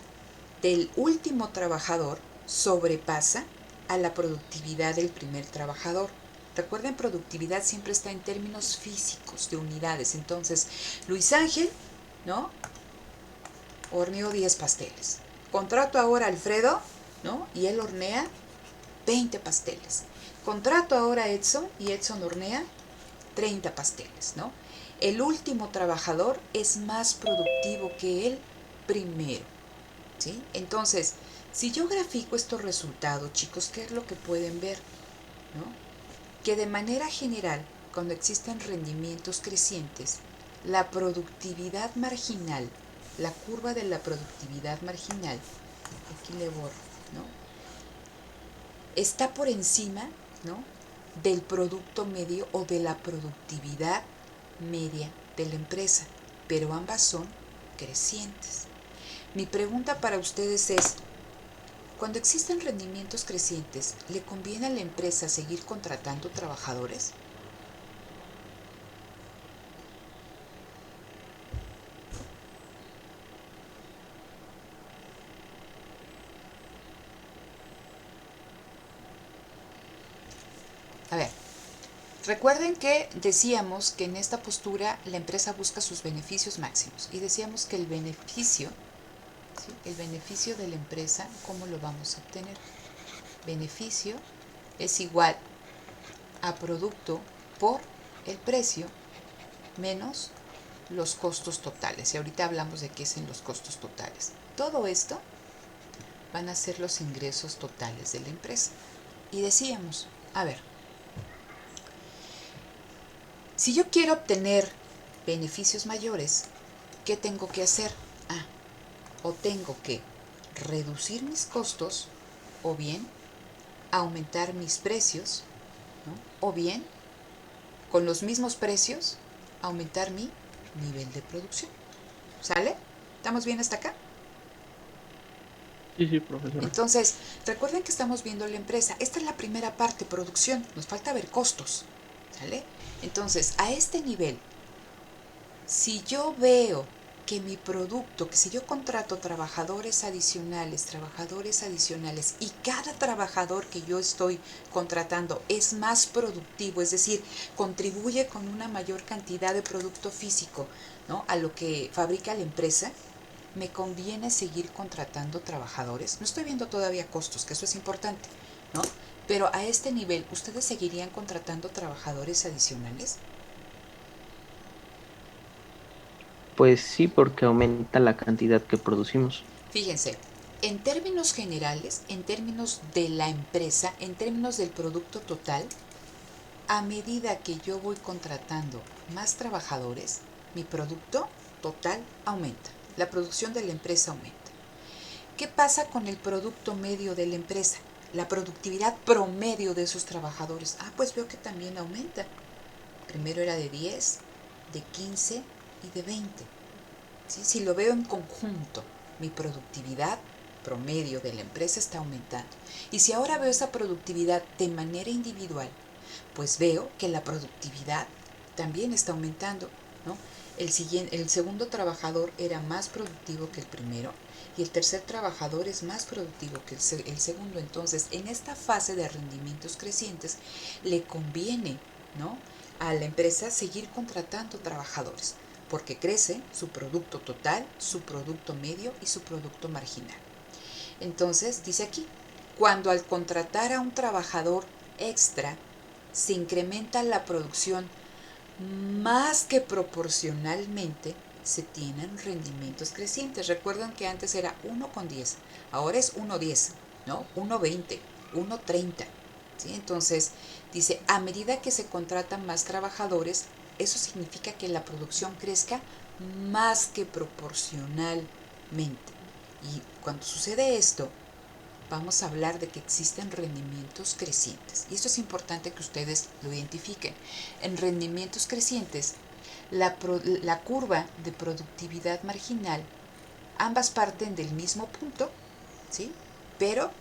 del último trabajador sobrepasa a la productividad del primer trabajador. Recuerden, productividad siempre está en términos físicos, de unidades. Entonces, Luis Ángel, ¿no? Horneó 10 pasteles. Contrato ahora a Alfredo, ¿no? Y él hornea 20 pasteles. Contrato ahora a Edson y Edson hornea 30 pasteles, ¿no? El último trabajador es más productivo que el primero, ¿sí? Entonces, si yo grafico estos resultados, chicos, ¿qué es lo que pueden ver? ¿No? Que de manera general, cuando existen rendimientos crecientes, la productividad marginal, la curva de la productividad marginal, aquí le borro, ¿no? Está por encima, ¿no? del producto medio o de la productividad media de la empresa, pero ambas son crecientes. Mi pregunta para ustedes es, cuando existen rendimientos crecientes, ¿le conviene a la empresa seguir contratando trabajadores? A ver, recuerden que decíamos que en esta postura la empresa busca sus beneficios máximos y decíamos que el beneficio, ¿sí?, el beneficio de la empresa, ¿cómo lo vamos a obtener? Beneficio es igual a producto por el precio menos los costos totales. Y ahorita hablamos de qué son los costos totales. Todo esto van a ser los ingresos totales de la empresa. Y decíamos, a ver, si yo quiero obtener beneficios mayores, ¿qué tengo que hacer? O tengo que reducir mis costos, o bien aumentar mis precios, ¿no? O bien, con los mismos precios, aumentar mi nivel de producción. ¿Sale? ¿Estamos bien hasta acá? Sí, sí, profesora. Entonces, recuerden que estamos viendo la empresa. Esta es la primera parte, producción. Nos falta ver costos. ¿Sale? Entonces, a este nivel, si yo veo que mi producto, que si yo contrato trabajadores adicionales y cada trabajador que yo estoy contratando es más productivo, es decir, contribuye con una mayor cantidad de producto físico, ¿no?, a lo que fabrica la empresa, me conviene seguir contratando trabajadores. No estoy viendo todavía costos, que eso es importante, ¿no? Pero a este nivel, ¿ustedes seguirían contratando trabajadores adicionales? Pues sí, porque aumenta la cantidad que producimos. Fíjense, en términos generales, en términos de la empresa, en términos del producto total, a medida que yo voy contratando más trabajadores, mi producto total aumenta, la producción de la empresa aumenta. ¿Qué pasa con el producto medio de la empresa? La productividad promedio de esos trabajadores. Pues veo que también aumenta. Primero era de 10, de 15 y de 20. ¿Sí? Si lo veo en conjunto, mi productividad promedio de la empresa está aumentando. Y si ahora veo esa productividad de manera individual, pues veo que la productividad también está aumentando, ¿no? El segundo trabajador era más productivo que el primero y el tercer trabajador es más productivo que el segundo. Entonces, en esta fase de rendimientos crecientes, le conviene, ¿no?, a la empresa seguir contratando trabajadores, porque crece su producto total, su producto medio y su producto marginal. Entonces, dice aquí, cuando al contratar a un trabajador extra, se incrementa la producción más que proporcionalmente, se tienen rendimientos crecientes. Recuerdan que antes era 1,10, ahora es 1,10, ¿no? 1,20, 1,30. ¿Sí? Entonces, dice, a medida que se contratan más trabajadores, eso significa que la producción crezca más que proporcionalmente. Y cuando sucede esto, vamos a hablar de que existen rendimientos crecientes. Y esto es importante que ustedes lo identifiquen. En rendimientos crecientes, la curva de productividad marginal, ambas parten del mismo punto, ¿sí?, pero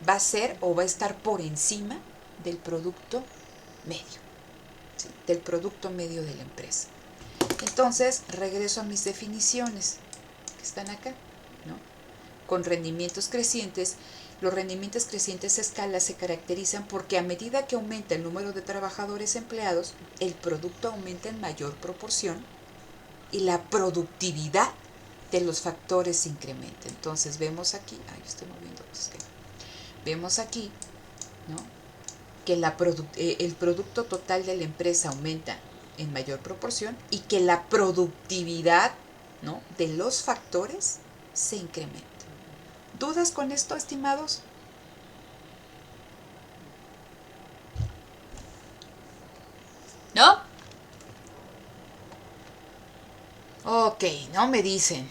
va a ser o va a estar por encima del producto medio, ¿sí?, del producto medio de la empresa. Entonces, regreso a mis definiciones que están acá, ¿no? Con rendimientos crecientes, los rendimientos crecientes a escala se caracterizan porque a medida que aumenta el número de trabajadores empleados, el producto aumenta en mayor proporción y la productividad de los factores se incrementa. Entonces vemos aquí, estoy moviendo el esquema. Vemos aquí, ¿no?, que el producto total de la empresa aumenta en mayor proporción y que la productividad, ¿no?, de los factores se incrementa. ¿Dudas con esto, estimados? ¿No? Ok, no me dicen.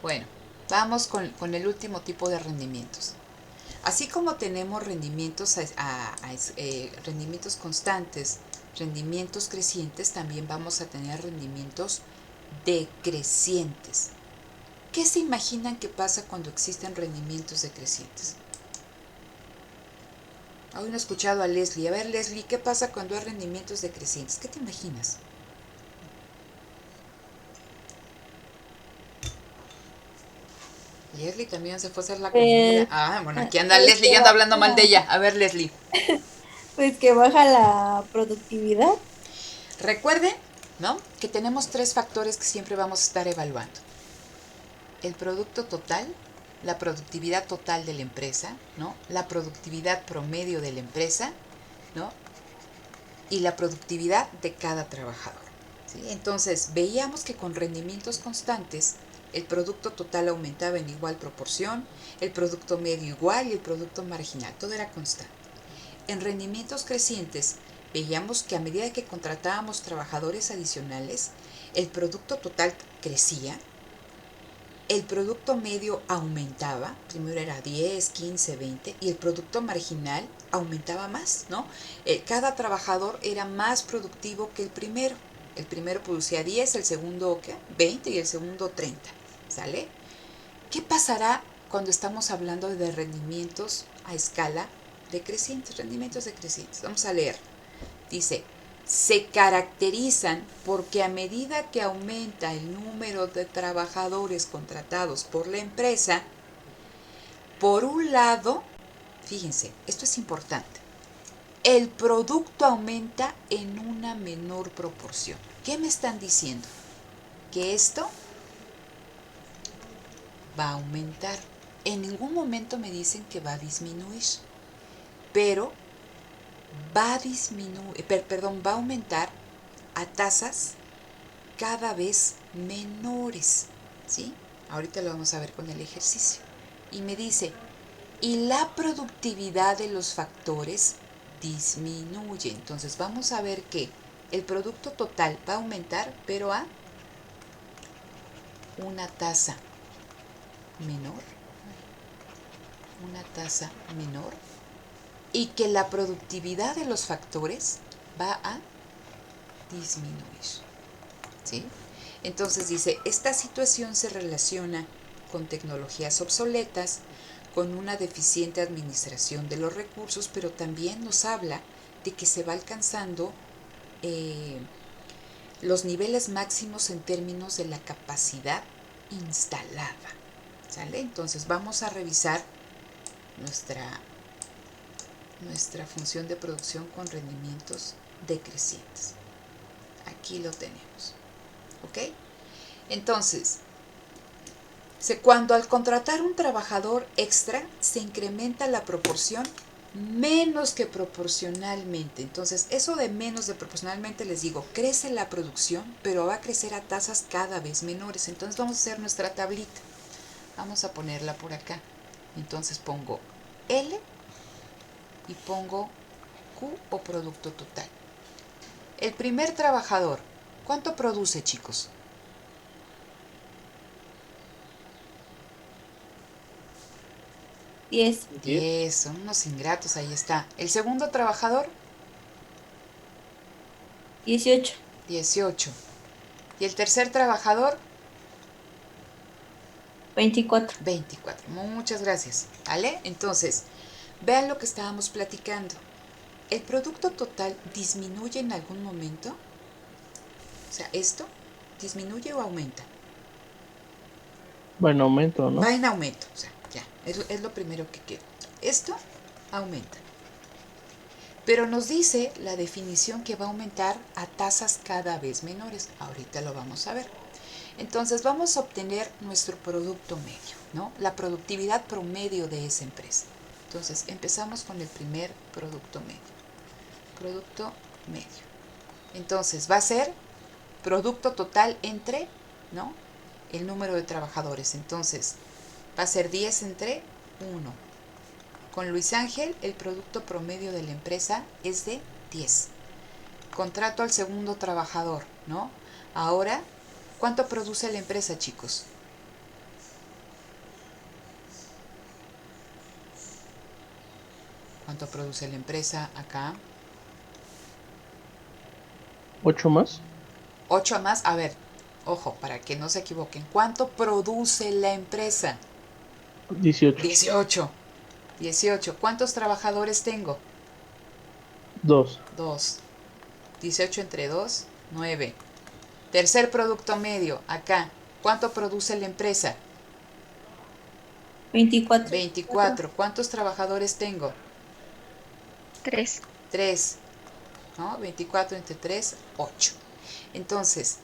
Bueno, vamos con el último tipo de rendimientos. Así como tenemos rendimientos, rendimientos constantes, rendimientos crecientes, también vamos a tener rendimientos decrecientes. ¿Qué se imaginan que pasa cuando existen rendimientos decrecientes? Hoy no he escuchado a Leslie. A ver, Leslie, ¿qué pasa cuando hay rendimientos decrecientes? ¿Qué te imaginas? Leslie también se fue a hacer la comida. Ah, bueno, aquí anda Leslie, ya anda hablando mal de ella. A ver, Leslie. Pues que baja la productividad. Recuerden, ¿no?, que tenemos 3 factores que siempre vamos a estar evaluando. El producto total, la productividad total de la empresa, ¿no?, la productividad promedio de la empresa, ¿no?, y la productividad de cada trabajador, ¿sí? Entonces, veíamos que con rendimientos constantes, el producto total aumentaba en igual proporción, el producto medio igual y el producto marginal, todo era constante. En rendimientos crecientes, veíamos que a medida que contratábamos trabajadores adicionales, el producto total crecía, el producto medio aumentaba, primero era 10, 15, 20, y el producto marginal aumentaba más, ¿no? Cada trabajador era más productivo que el primero. El primero producía 10, el segundo 20 y el segundo 30, ¿sale? ¿Qué pasará cuando estamos hablando de rendimientos a escala decrecientes, rendimientos decrecientes? Vamos a leer. Dice, se caracterizan porque a medida que aumenta el número de trabajadores contratados por la empresa, por un lado, fíjense, esto es importante, el producto aumenta en una menor proporción. ¿Qué me están diciendo? Que esto va a aumentar. En ningún momento me dicen que va a disminuir, pero va a aumentar a tasas cada vez menores, ¿sí? Ahorita lo vamos a ver con el ejercicio. Y me dice, y la productividad de los factores disminuye. Entonces vamos a ver que el producto total va a aumentar, pero a una tasa menor, y que la productividad de los factores va a disminuir, ¿sí? Entonces dice, esta situación se relaciona con tecnologías obsoletas, con una deficiente administración de los recursos, pero también nos habla de que se va alcanzando los niveles máximos en términos de la capacidad instalada, ¿sale? Entonces vamos a revisar nuestra función de producción con rendimientos decrecientes. Aquí lo tenemos, ¿ok? Entonces, cuando al contratar un trabajador extra se incrementa la proporción menos que proporcionalmente. Entonces, eso de menos de proporcionalmente, les digo, crece la producción, pero va a crecer a tasas cada vez menores. Entonces vamos a hacer nuestra tablita. Vamos a ponerla por acá. Entonces pongo L y pongo Q o producto total. El primer trabajador, ¿cuánto produce, chicos? 10. 10, son unos ingratos, ahí está. El segundo trabajador, 18. 18. Y el tercer trabajador, 24. 24. Muchas gracias, ¿vale? Entonces, vean lo que estábamos platicando. ¿El producto total disminuye en algún momento? O sea, ¿esto disminuye o aumenta? Va en aumento, ¿no? Va en aumento, o sea, ya, es lo primero que quiero. Esto aumenta. Pero nos dice la definición que va a aumentar a tasas cada vez menores. Ahorita lo vamos a ver. Entonces vamos a obtener nuestro producto medio, ¿no? La productividad promedio de esa empresa. Entonces empezamos con el primer producto medio. Producto medio. Entonces va a ser producto total entre, ¿no?, el número de trabajadores. Entonces va a ser 10 entre 1. Con Luis Ángel el producto promedio de la empresa es de 10. Contrato al segundo trabajador, ¿no? Ahora, ¿cuánto produce la empresa, chicos? ¿Cuánto produce la empresa acá? 8 más. 8 más. A ver, ojo, para que no se equivoquen. ¿Cuánto produce la empresa? 18. 18. 18. ¿Cuántos trabajadores tengo? 2. 2. 18 entre 2, 9. Tercer producto medio, acá. ¿Cuánto produce la empresa? 24. 24. ¿Cuántos trabajadores tengo? 3. 3. ¿No? 24 entre 3, 8. Entonces,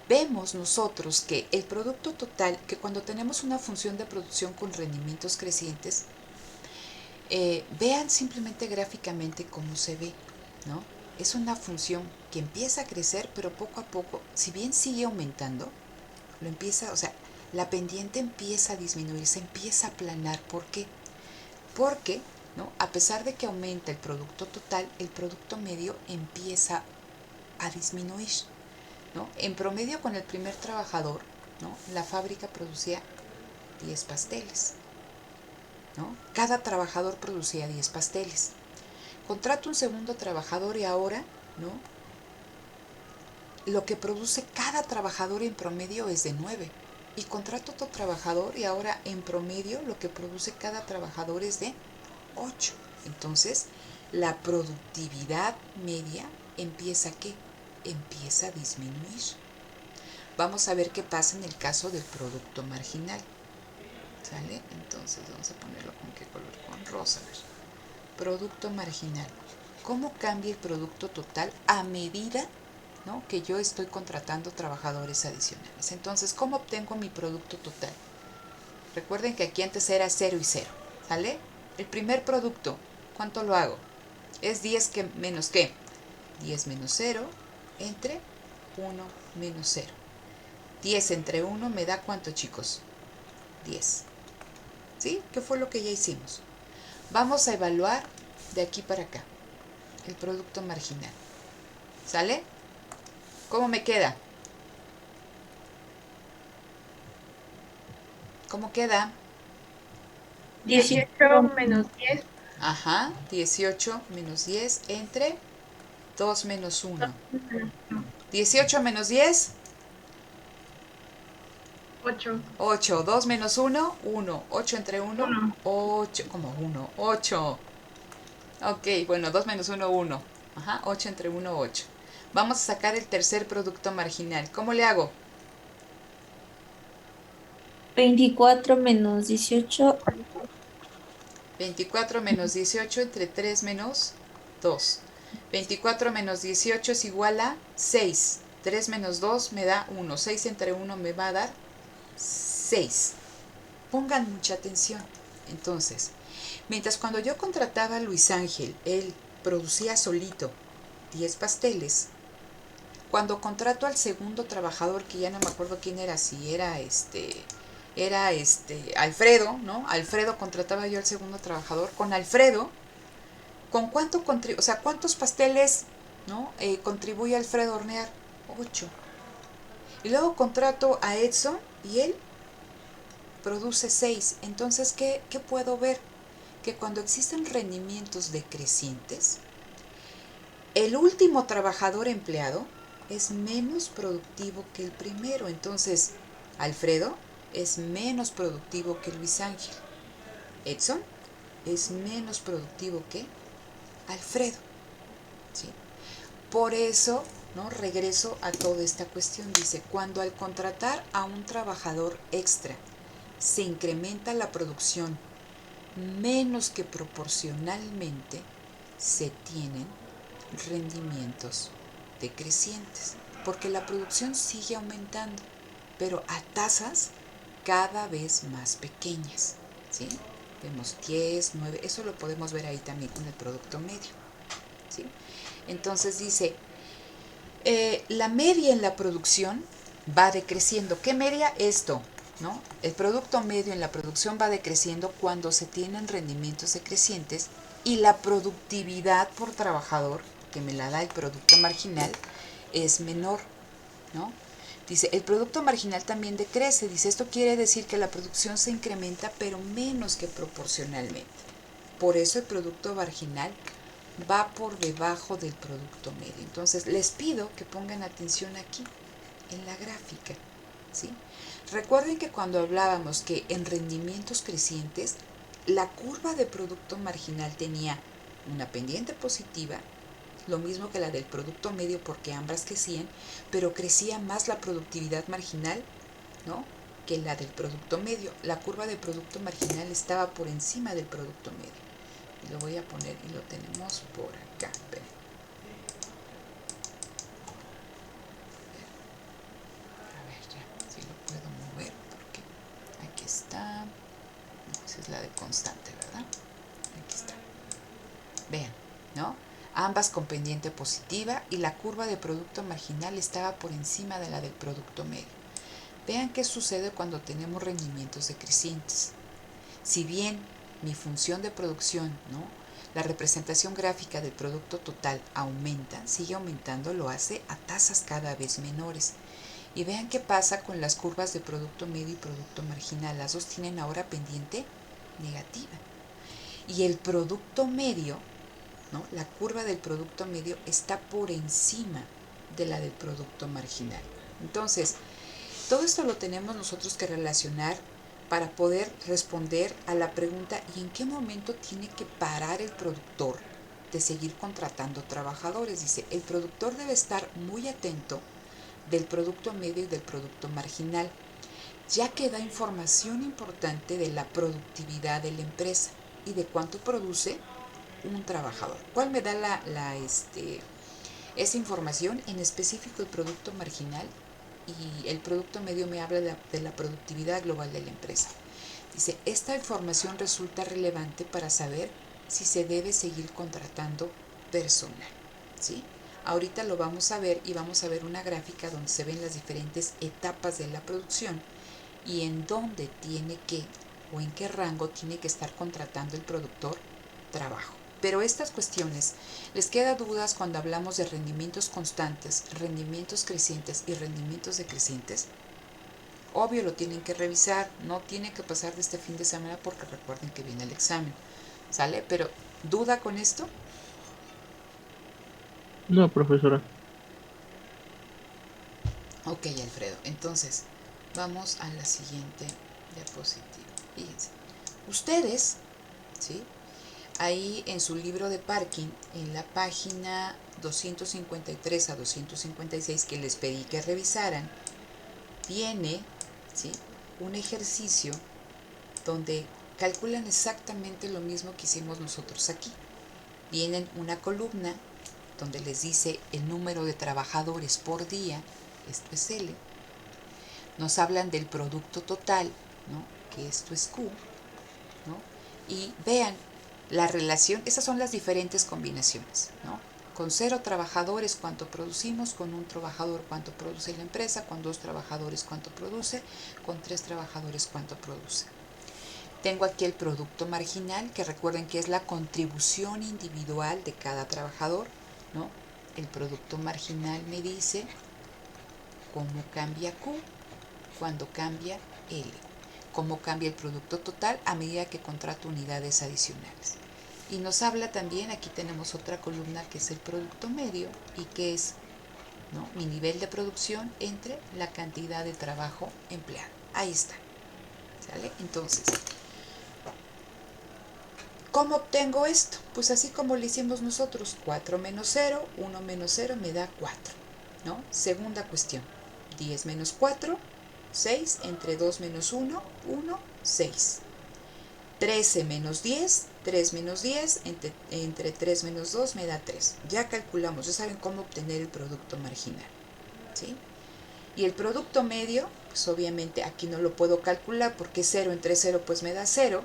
vemos nosotros que el producto total, que cuando tenemos una función de producción con rendimientos crecientes, vean simplemente gráficamente cómo se ve, ¿no? Es una función que empieza a crecer, pero poco a poco, si bien sigue aumentando, la pendiente empieza a disminuir, se empieza a aplanar. ¿Por qué? Porque, ¿no? A pesar de que aumenta el producto total, el producto medio empieza a disminuir, ¿no? En promedio, con el primer trabajador, ¿no? La fábrica producía 10 pasteles, ¿no? Cada trabajador producía 10 pasteles. Contrato un segundo trabajador y ahora, ¿no? Lo que produce cada trabajador en promedio es de 9. Y contrato otro trabajador y ahora en promedio lo que produce cada trabajador es de 8. Entonces, la productividad media empieza ¿qué? Empieza a disminuir. Vamos a ver qué pasa en el caso del producto marginal. ¿Sale? Entonces vamos a ponerlo con qué color, con rosa. Producto marginal. ¿Cómo cambia el producto total a medida, ¿no? que yo estoy contratando trabajadores adicionales? Entonces, ¿cómo obtengo mi producto total? Recuerden que aquí antes era 0 y 0. ¿Sale? El primer producto, ¿cuánto lo hago? Es 10 que, menos ¿qué? 10 menos 0 entre 1 menos 0. 10 entre 1 me da ¿cuánto, chicos? 10. ¿Sí? ¿Qué fue lo que ya hicimos? Vamos a evaluar de aquí para acá el producto marginal. ¿Sale? ¿Cómo me queda? ¿Cómo queda? 18 menos 10. Ajá, 18 menos 10 entre 2 menos 1. 18 menos 10, 8. 8. 2 menos 1, 1. 8 entre 1, 8. ¿Cómo 1? 8. Ok, bueno, 2 menos 1, 1. Ajá, 8 entre 1, 8. Vamos a sacar el tercer producto marginal. ¿Cómo le hago? 24 menos 18. 24 menos 18 entre 3 menos 2. 24 menos 18 es igual a 6. 3 menos 2 me da 1. 6 entre 1 me va a dar 6. Pongan mucha atención. Entonces, mientras cuando yo contrataba a Luis Ángel, él producía solito 10 pasteles. Cuando contrato al segundo trabajador, que ya no me acuerdo quién era, si era Alfredo, ¿no? Alfredo, contrataba yo al segundo trabajador. Con Alfredo, ¿con cuánto cuántos pasteles, ¿no? Contribuye Alfredo a hornear? 8. Y luego contrato a Edson y él produce 6. Entonces, ¿qué puedo ver? Que cuando existen rendimientos decrecientes, el último trabajador empleado es menos productivo que el primero. Entonces, Alfredo es menos productivo que Luis Ángel. Edson es menos productivo que Alfredo. ¿Sí? Por eso, ¿no? Regreso a toda esta cuestión. Dice, cuando al contratar a un trabajador extra se incrementa la producción menos que proporcionalmente, se tienen rendimientos decrecientes, porque la producción sigue aumentando, pero a tasas cada vez más pequeñas, ¿sí? Vemos 10, 9, eso lo podemos ver ahí también con el producto medio, ¿sí? Entonces dice, la media en la producción va decreciendo. ¿Qué media? Esto, ¿no? El producto medio en la producción va decreciendo cuando se tienen rendimientos decrecientes y la productividad por trabajador, que me la da el producto marginal, es menor, ¿no? Dice, el producto marginal también decrece. Dice, esto quiere decir que la producción se incrementa, pero menos que proporcionalmente. Por eso el producto marginal va por debajo del producto medio. Entonces, les pido que pongan atención aquí, en la gráfica, ¿sí? Recuerden que cuando hablábamos que en rendimientos crecientes, la curva de producto marginal tenía una pendiente positiva, lo mismo que la del producto medio porque ambas crecían, pero crecía más la productividad marginal, ¿no?, que la del producto medio. La curva de producto marginal estaba por encima del producto medio. Y lo voy a poner y lo tenemos por acá. Esperen. A ver, ya, si lo puedo mover porque aquí está. No, esa es la de constante, ¿verdad? Aquí está. Vean, ¿no? Ambas con pendiente positiva y la curva de producto marginal estaba por encima de la del producto medio. Vean qué sucede cuando tenemos rendimientos decrecientes. Si bien mi función de producción, ¿no?, la representación gráfica del producto total aumenta, sigue aumentando, lo hace a tasas cada vez menores. Y vean qué pasa con las curvas de producto medio y producto marginal. Las dos tienen ahora pendiente negativa. Y el producto medio, ¿no?, la curva del producto medio está por encima de la del producto marginal. Entonces, todo esto lo tenemos nosotros que relacionar para poder responder a la pregunta ¿y en qué momento tiene que parar el productor de seguir contratando trabajadores? Dice, el productor debe estar muy atento del producto medio y del producto marginal, ya que da información importante de la productividad de la empresa y de cuánto produce un trabajador. ¿Cuál me da esa información? En específico el producto marginal, y el producto medio me habla de la productividad global de la empresa. Dice, esta información resulta relevante para saber si se debe seguir contratando personal, ¿sí? Ahorita lo vamos a ver y vamos a ver una gráfica donde se ven las diferentes etapas de la producción y en dónde tiene que o en qué rango tiene que estar contratando el productor trabajo. Pero estas cuestiones, ¿les queda dudas cuando hablamos de rendimientos constantes, rendimientos crecientes y rendimientos decrecientes? Obvio lo tienen que revisar, no tiene que pasar de este fin de semana porque recuerden que viene el examen, ¿sale? Pero, ¿duda con esto? No, profesora. Ok, Alfredo, entonces, vamos a la siguiente diapositiva. Fíjense, ustedes, ¿sí?, ahí en su libro de parking, en la página 253 a 256 que les pedí que revisaran, viene, ¿sí?, un ejercicio donde calculan exactamente lo mismo que hicimos nosotros aquí. Viene una columna donde les dice el número de trabajadores por día, esto es L. Nos hablan del producto total, ¿no?, que esto es Q, ¿no? Y vean la relación, esas son las diferentes combinaciones, ¿no? Con 0 trabajadores, cuánto producimos; con 1 trabajador, cuánto produce la empresa; con 2 trabajadores, cuánto produce; con 3 trabajadores, cuánto produce. Tengo aquí el producto marginal, que recuerden que es la contribución individual de cada trabajador, ¿no? El producto marginal me dice cómo cambia Q cuando cambia L, cómo cambia el producto total a medida que contrato unidades adicionales. Y nos habla también, aquí tenemos otra columna que es el producto medio y que es, ¿no?, mi nivel de producción entre la cantidad de trabajo empleado. Ahí está, ¿sale? Entonces, ¿cómo obtengo esto? Pues así como lo hicimos nosotros, 4 menos 0, 1 menos 0 me da 4, ¿no? Segunda cuestión, 10 menos 4, 6, entre 2 menos 1, 1, 6. 13 menos 10, 3 menos 10, entre 3 menos 2 me da 3. Ya calculamos, ya saben cómo obtener el producto marginal, ¿sí? Y el producto medio, pues obviamente aquí no lo puedo calcular porque 0 entre 0 pues me da 0,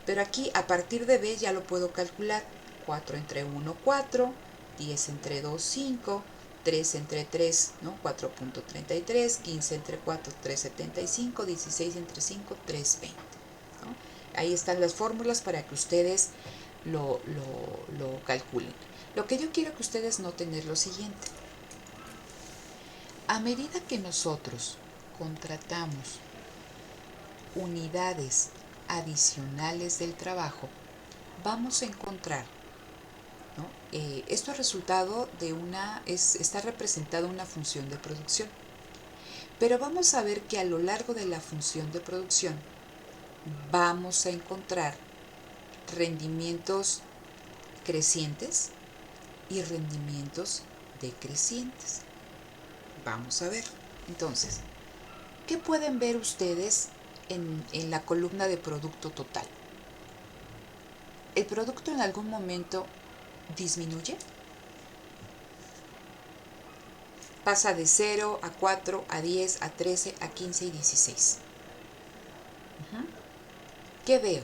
pero aquí a partir de B ya lo puedo calcular. 4 entre 1, 4, 10 entre 2, 5, 3 entre 3, ¿no?, 4.33, 15 entre 4, 3.75, 16 entre 5, 3.20. ¿no? Ahí están las fórmulas para que ustedes lo calculen. Lo que yo quiero que ustedes noten es lo siguiente. A medida que nosotros contratamos unidades adicionales del trabajo, vamos a encontrar, ¿no? Esto es resultado de está representado una función de producción. Pero vamos a ver que a lo largo de la función de producción vamos a encontrar rendimientos crecientes y rendimientos decrecientes. Vamos a ver. Entonces, ¿qué pueden ver ustedes en la columna de producto total? ¿El producto en algún momento disminuye? Pasa de 0 a 4, a 10, a 13, a 15 y 16. ¿Qué veo?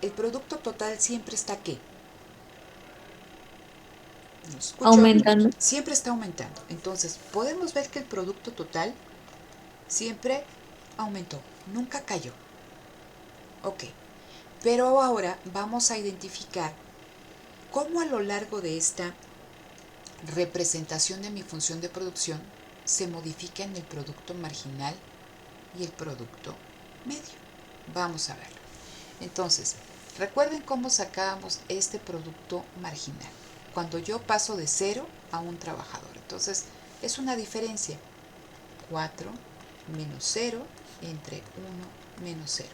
El producto total siempre está ¿qué? ¿No escucho? Aumentando. Siempre está aumentando. Entonces, podemos ver que el producto total siempre aumentó, nunca cayó. Ok, pero ahora vamos a identificar cómo a lo largo de esta representación de mi función de producción se modifica en el producto marginal y el producto medio. Vamos a verlo. Entonces, recuerden cómo sacábamos este producto marginal. Cuando yo paso de 0 a un trabajador. Entonces, es una diferencia. 4 menos 0 entre 1 menos 0.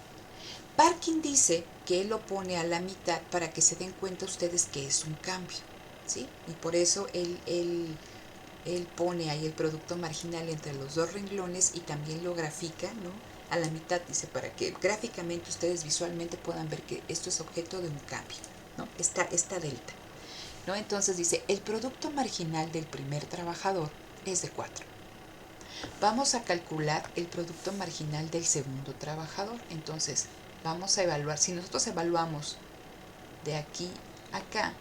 Parkin dice que él lo pone a la mitad para que se den cuenta ustedes que es un cambio, ¿sí? Y por eso él pone ahí el producto marginal entre los dos renglones y también lo grafica, ¿no? A la mitad, dice, para que gráficamente ustedes visualmente puedan ver que esto es objeto de un cambio, ¿no? Esta delta, ¿no? Entonces dice, el producto marginal del primer trabajador es de 4. Vamos a calcular el producto marginal del segundo trabajador. Entonces, vamos a evaluar, si nosotros evaluamos de aquí a acá,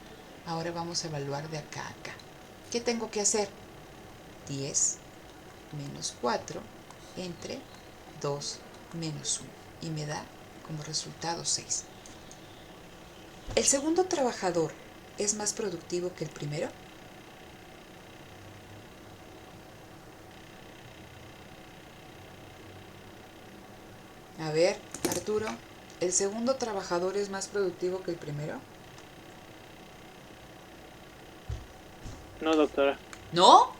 ahora vamos a evaluar de acá a acá. ¿Qué tengo que hacer? 10 menos 4 entre 2 menos 1. Y me da como resultado 6. ¿El segundo trabajador es más productivo que el primero? A ver, Arturo, ¿el segundo trabajador es más productivo que el primero? No, doctora. ¿No?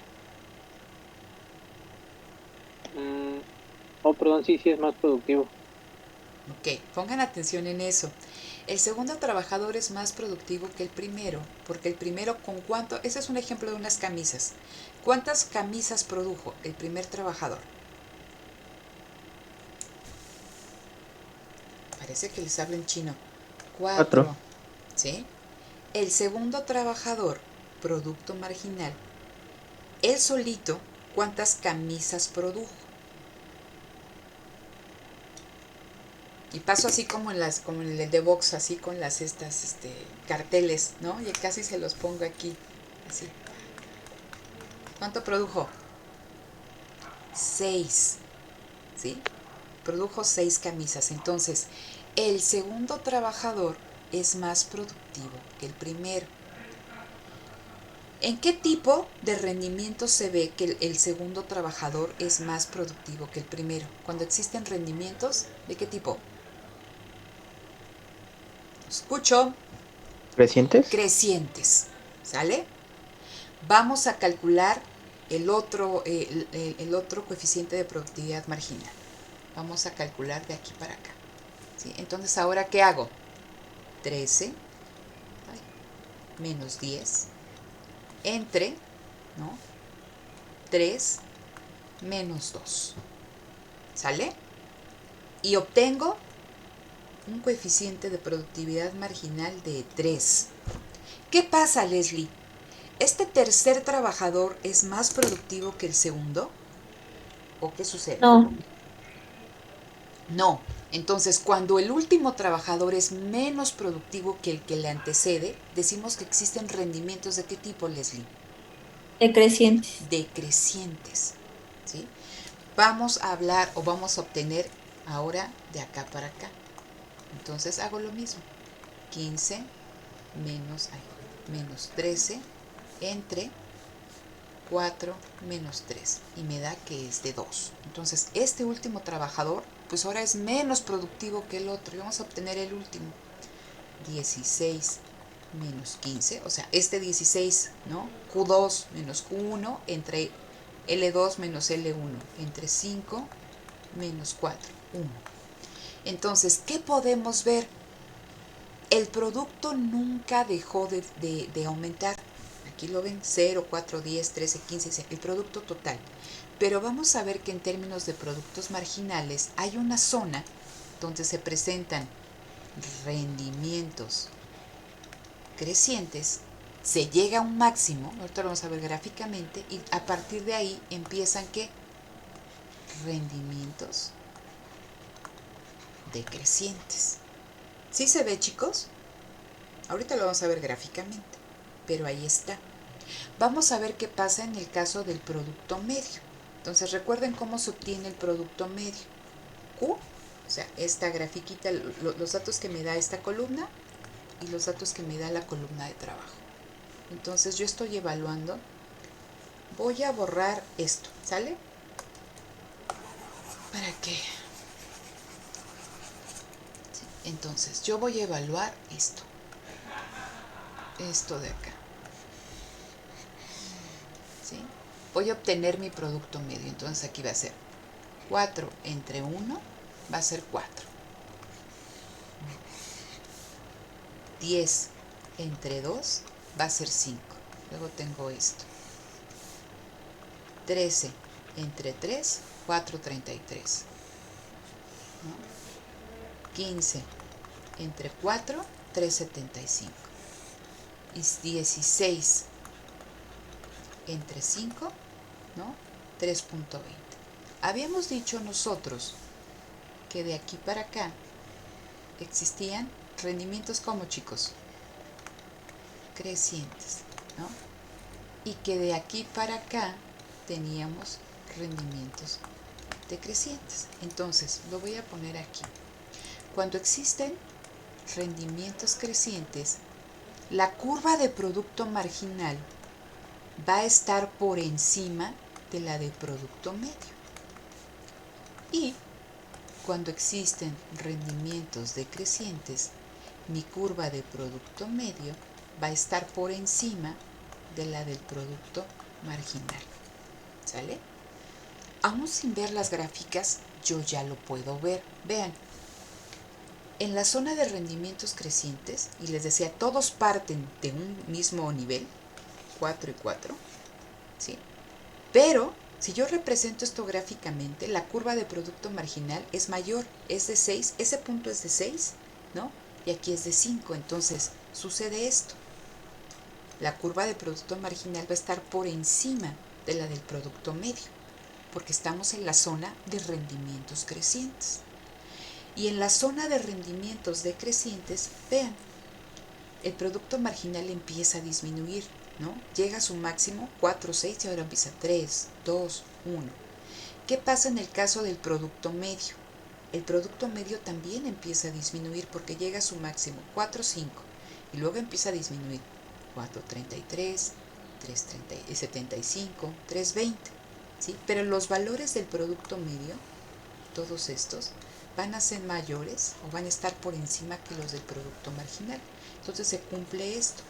Oh, perdón, sí es más productivo. Ok, pongan atención en eso. El segundo trabajador es más productivo que el primero, porque el primero ¿con cuánto? Ese es un ejemplo de unas camisas. ¿Cuántas camisas produjo el primer trabajador? Parece que les hablo en chino. 4. ¿Sí? El segundo trabajador, producto marginal, él solito, ¿cuántas camisas produjo? Y paso así como en el de box, así con las carteles, ¿no? Y casi se los pongo aquí, así. ¿Cuánto produjo? 6, ¿sí? Produjo 6 camisas. Entonces, el segundo trabajador es más productivo que el primero. ¿En qué tipo de rendimiento se ve que el segundo trabajador es más productivo que el primero? Cuando existen rendimientos, ¿de qué tipo? Escucho. ¿Crecientes? Crecientes, ¿sale? Vamos a calcular el otro coeficiente de productividad marginal. Vamos a calcular de aquí para acá, ¿sí? Entonces, ¿ahora qué hago? 13 menos 10 entre, ¿no? 3 menos 2, ¿sale? Y obtengo un coeficiente de productividad marginal de 3. ¿Qué pasa, Leslie? ¿Este tercer trabajador es más productivo que el segundo? ¿O qué sucede? No, No. Entonces, cuando el último trabajador es menos productivo que el que le antecede, decimos que existen rendimientos ¿de qué tipo, Leslie? decrecientes. Decrecientes, ¿sí? Vamos a hablar o vamos a obtener ahora de acá para acá. Entonces hago lo mismo. 15 menos 13 entre 4 menos 3. Y me da que es de 2. Entonces este último trabajador, pues ahora es menos productivo que el otro. Y vamos a obtener el último. 16 menos 15, o sea, este 16, ¿no? Q2 menos Q1 entre L2 menos L1, entre 5 menos 4, 1. Entonces, ¿qué podemos ver? El producto nunca dejó de aumentar. Aquí lo ven, 0, 4, 10, 13, 15, el producto total. Pero vamos a ver que en términos de productos marginales hay una zona donde se presentan rendimientos crecientes, se llega a un máximo, ahorita lo vamos a ver gráficamente, y a partir de ahí empiezan ¿qué? Rendimientos decrecientes. ¿Sí se ve, chicos? Ahorita lo vamos a ver gráficamente, pero ahí está. Vamos a ver qué pasa en el caso del producto medio. Entonces recuerden cómo se obtiene el producto medio. Q, o sea, esta grafiquita, los datos que me da esta columna y los datos que me da la columna de trabajo. Entonces yo estoy evaluando, voy a borrar esto, ¿sale? ¿Para qué? Sí, entonces yo voy a evaluar esto de acá, ¿sí? Voy a obtener mi producto medio, entonces aquí va a ser 4 entre 1, va a ser 4. 10 entre 2 va a ser 5. Luego tengo esto. 13 entre 3, 4,33. ¿No? 15 entre 4, 3,75. Y 16 entre 5, ¿no? 3,20. Habíamos dicho nosotros que de aquí para acá existían rendimientos como, chicos, crecientes, ¿no? Y que de aquí para acá teníamos rendimientos decrecientes. Entonces, lo voy a poner aquí. Cuando existen rendimientos crecientes, la curva de producto marginal va a estar por encima de la de producto medio. Y cuando existen rendimientos decrecientes, mi curva de producto medio va a estar por encima de la del producto marginal. ¿Sale? Aún sin ver las gráficas, yo ya lo puedo ver. Vean, en la zona de rendimientos crecientes, y les decía, todos parten de un mismo nivel, 4 y 4, ¿sí? Pero si yo represento esto gráficamente, la curva de producto marginal es mayor, es de 6, ese punto es de 6, ¿no? Y aquí es de 5, entonces sucede esto. La curva de producto marginal va a estar por encima de la del producto medio, porque estamos en la zona de rendimientos crecientes. Y en la zona de rendimientos decrecientes, vean, el producto marginal empieza a disminuir, ¿no? Llega a su máximo 4, 6 y ahora empieza 3, 2, 1. ¿Qué pasa en el caso del producto medio? El producto medio también empieza a disminuir porque llega a su máximo 4, 5 y luego empieza a disminuir 4,33, 3,75, 3,20, ¿sí? Pero los valores del producto medio, todos estos, van a ser mayores o van a estar por encima que los del producto marginal. Entonces se cumple esto.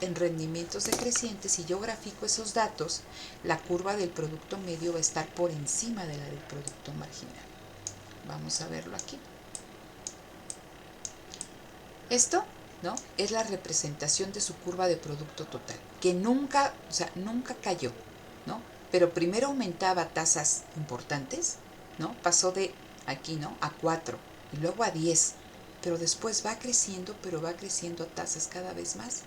En rendimientos decrecientes, si yo grafico esos datos, la curva del producto medio va a estar por encima de la del producto marginal. Vamos a verlo aquí. Esto, ¿no?, es la representación de su curva de producto total, que nunca, o sea, nunca cayó, ¿no? Pero primero aumentaba tasas importantes, ¿no? Pasó de aquí, ¿no?, a 4 y luego a 10, pero después va creciendo, pero va creciendo a tasas cada vez más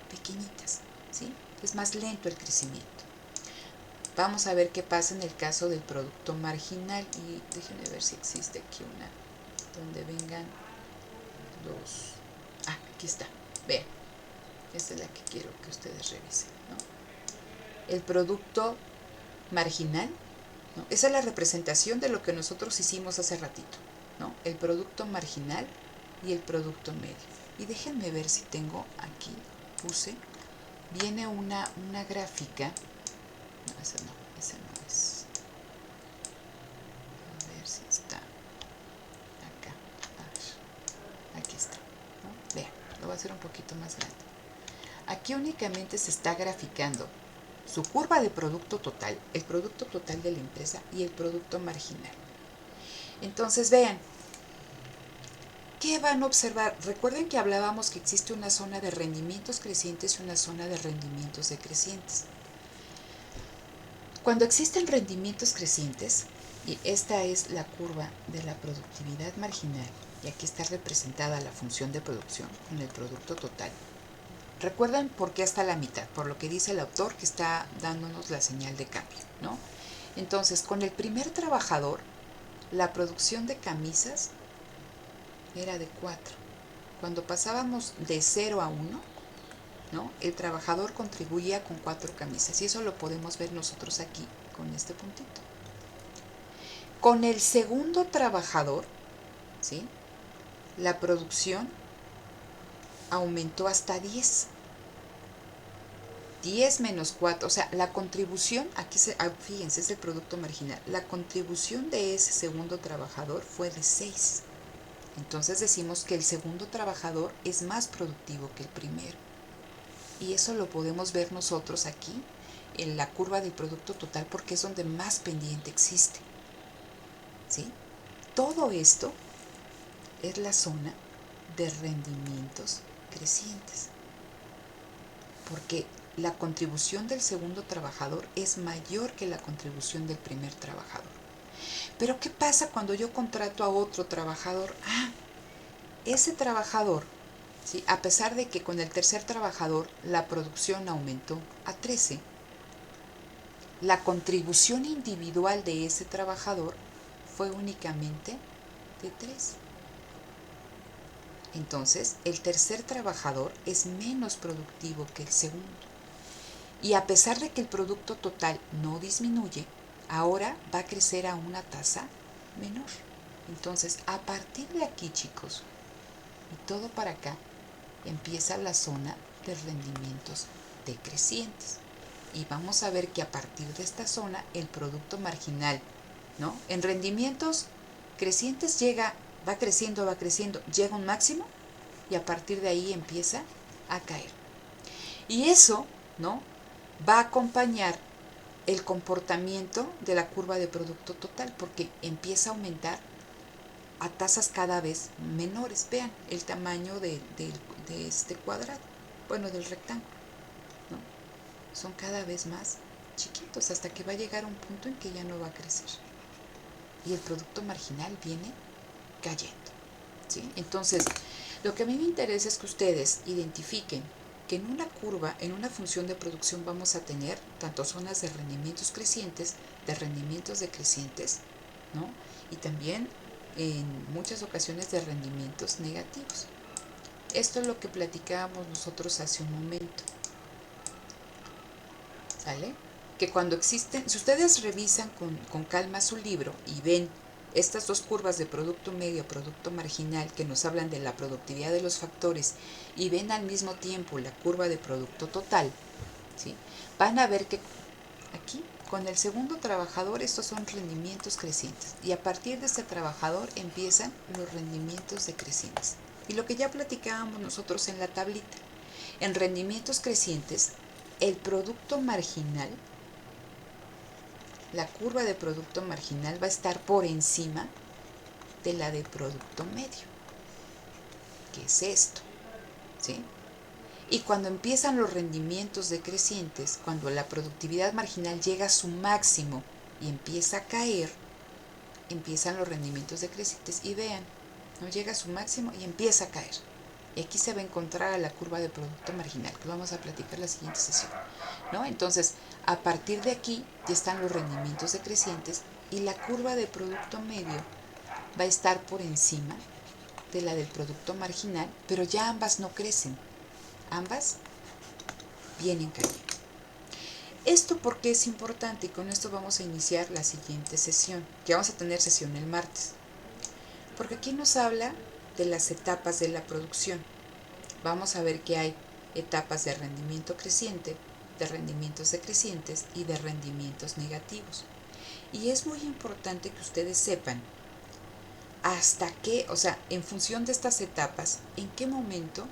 pequeñitas, ¿sí? Es más lento el crecimiento. Vamos a ver qué pasa en el caso del producto marginal y déjenme ver si existe aquí una donde vengan los... Ah, aquí está. Vean, esta es la que quiero que ustedes revisen, ¿no? El producto marginal, ¿no? Esa es la representación de lo que nosotros hicimos hace ratito, ¿no? El producto marginal y el producto medio. Y déjenme ver si tengo aquí, viene una gráfica. No, esa no es. A ver si está acá. A ver, aquí está, ¿no? Vean, Lo voy a hacer un poquito más grande. Aquí únicamente se está graficando su curva de producto total, el producto total de la empresa y el producto marginal. Entonces vean, ¿qué van a observar? Recuerden que hablábamos que existe una zona de rendimientos crecientes y una zona de rendimientos decrecientes. Cuando existen rendimientos crecientes, y esta es la curva de la productividad marginal, y aquí está representada la función de producción con el producto total. Recuerden por qué hasta la mitad, por lo que dice el autor que está dándonos la señal de cambio, ¿no? Entonces, con el primer trabajador, la producción de camisas era de 4. Cuando pasábamos de 0 a 1, ¿no? El trabajador contribuía con 4 camisas, y eso lo podemos ver nosotros aquí con este puntito. Con el segundo trabajador, ¿sí?, la producción aumentó hasta 10. 10 menos 4, o sea, la contribución, aquí fíjense, es el producto marginal. La contribución de ese segundo trabajador fue de 6. Entonces decimos que el segundo trabajador es más productivo que el primero. Y eso lo podemos ver nosotros aquí en la curva del producto total porque es donde más pendiente existe. ¿Sí? Todo esto es la zona de rendimientos crecientes. Porque la contribución del segundo trabajador es mayor que la contribución del primer trabajador. Pero ¿qué pasa cuando yo contrato a otro trabajador? Ese trabajador, ¿sí?, a pesar de que con el tercer trabajador la producción aumentó a 13, la contribución individual de ese trabajador fue únicamente de 3. Entonces, el tercer trabajador es menos productivo que el segundo. Y a pesar de que el producto total no disminuye, ahora va a crecer a una tasa menor. Entonces, a partir de aquí, chicos, y todo para acá, empieza la zona de rendimientos decrecientes. Y vamos a ver que a partir de esta zona, el producto marginal, ¿no?, en rendimientos crecientes va creciendo, llega a un máximo y a partir de ahí empieza a caer. Y eso, ¿no?, va a acompañar el comportamiento de la curva de producto total porque empieza a aumentar a tasas cada vez menores. Vean el tamaño de este cuadrado, bueno, del rectángulo, ¿no? Son cada vez más chiquitos hasta que va a llegar a un punto en que ya no va a crecer. Y el producto marginal viene cayendo, ¿sí? Entonces, lo que a mí me interesa es que ustedes identifiquen que en una curva, en una función de producción vamos a tener tanto zonas de rendimientos crecientes, de rendimientos decrecientes, ¿no?, y también en muchas ocasiones de rendimientos negativos. Esto es lo que platicábamos nosotros hace un momento, ¿sale? Que cuando existen, si ustedes revisan con calma su libro y ven estas dos curvas de producto medio, producto marginal, que nos hablan de la productividad de los factores, y ven al mismo tiempo la curva de producto total, ¿sí?, van a ver que aquí, con el segundo trabajador, estos son rendimientos crecientes, y a partir de este trabajador empiezan los rendimientos decrecientes. Y lo que ya platicábamos nosotros en la tablita, en rendimientos crecientes, el producto marginal, la curva de producto marginal va a estar por encima de la de producto medio, que es esto, ¿sí? Y cuando empiezan los rendimientos decrecientes, cuando la productividad marginal llega a su máximo y empieza a caer, empiezan los rendimientos decrecientes y vean, no llega a su máximo y empieza a caer. Y aquí se va a encontrar a la curva de producto marginal, que vamos a platicar en la siguiente sesión, ¿no? Entonces, a partir de aquí ya están los rendimientos decrecientes y la curva de producto medio va a estar por encima de la del producto marginal, pero ya ambas no crecen, ambas vienen cayendo. Esto porque es importante, y con esto vamos a iniciar la siguiente sesión, que vamos a tener sesión el martes, porque aquí nos habla de las etapas de la producción. Vamos a ver que hay etapas de rendimiento creciente, de rendimientos decrecientes y de rendimientos negativos. Y es muy importante que ustedes sepan hasta qué, o sea, en función de estas etapas, en qué momento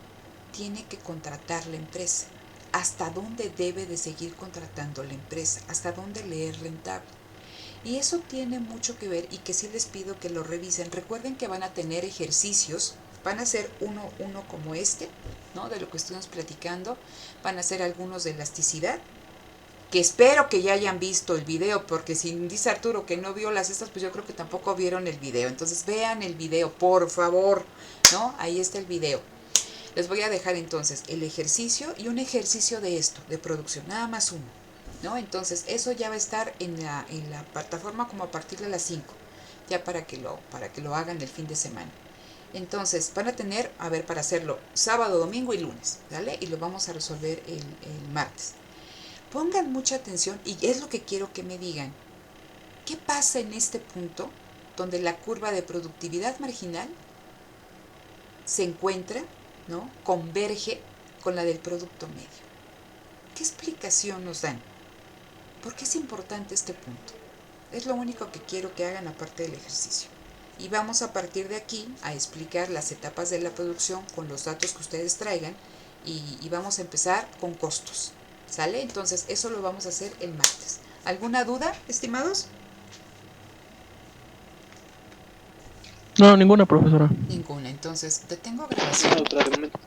tiene que contratar la empresa, hasta dónde debe de seguir contratando la empresa, hasta dónde le es rentable. Y eso tiene mucho que ver y que sí les pido que lo revisen. Recuerden que van a tener ejercicios, van a hacer uno como este, ¿no? De lo que estuvimos platicando, van a hacer algunos de elasticidad, que espero que ya hayan visto el video, porque si dice Arturo que no vio las estas, pues yo creo que tampoco vieron el video. Entonces vean el video, por favor, ¿no? Ahí está el video. Les voy a dejar entonces el ejercicio y un ejercicio de esto, de producción, nada más uno, ¿no? Entonces eso ya va a estar en la plataforma como a partir de las 5, ya para que lo hagan el fin de semana. Entonces van a tener, a ver, para hacerlo sábado, domingo y lunes, ¿vale? Y lo vamos a resolver el martes. Pongan mucha atención y es lo que quiero que me digan. ¿Qué pasa en este punto donde la curva de productividad marginal se encuentra, ¿no? Converge con la del producto medio? ¿Qué explicación nos dan? ¿Por qué es importante este punto? Es lo único que quiero que hagan aparte del ejercicio. Y vamos a partir de aquí a explicar las etapas de la producción con los datos que ustedes traigan y vamos a empezar con costos. ¿Sale? Entonces eso lo vamos a hacer el martes. ¿Alguna duda, estimados? No, ninguna, profesora. Ninguna. Entonces detengo No, grabación. doctora, de momento.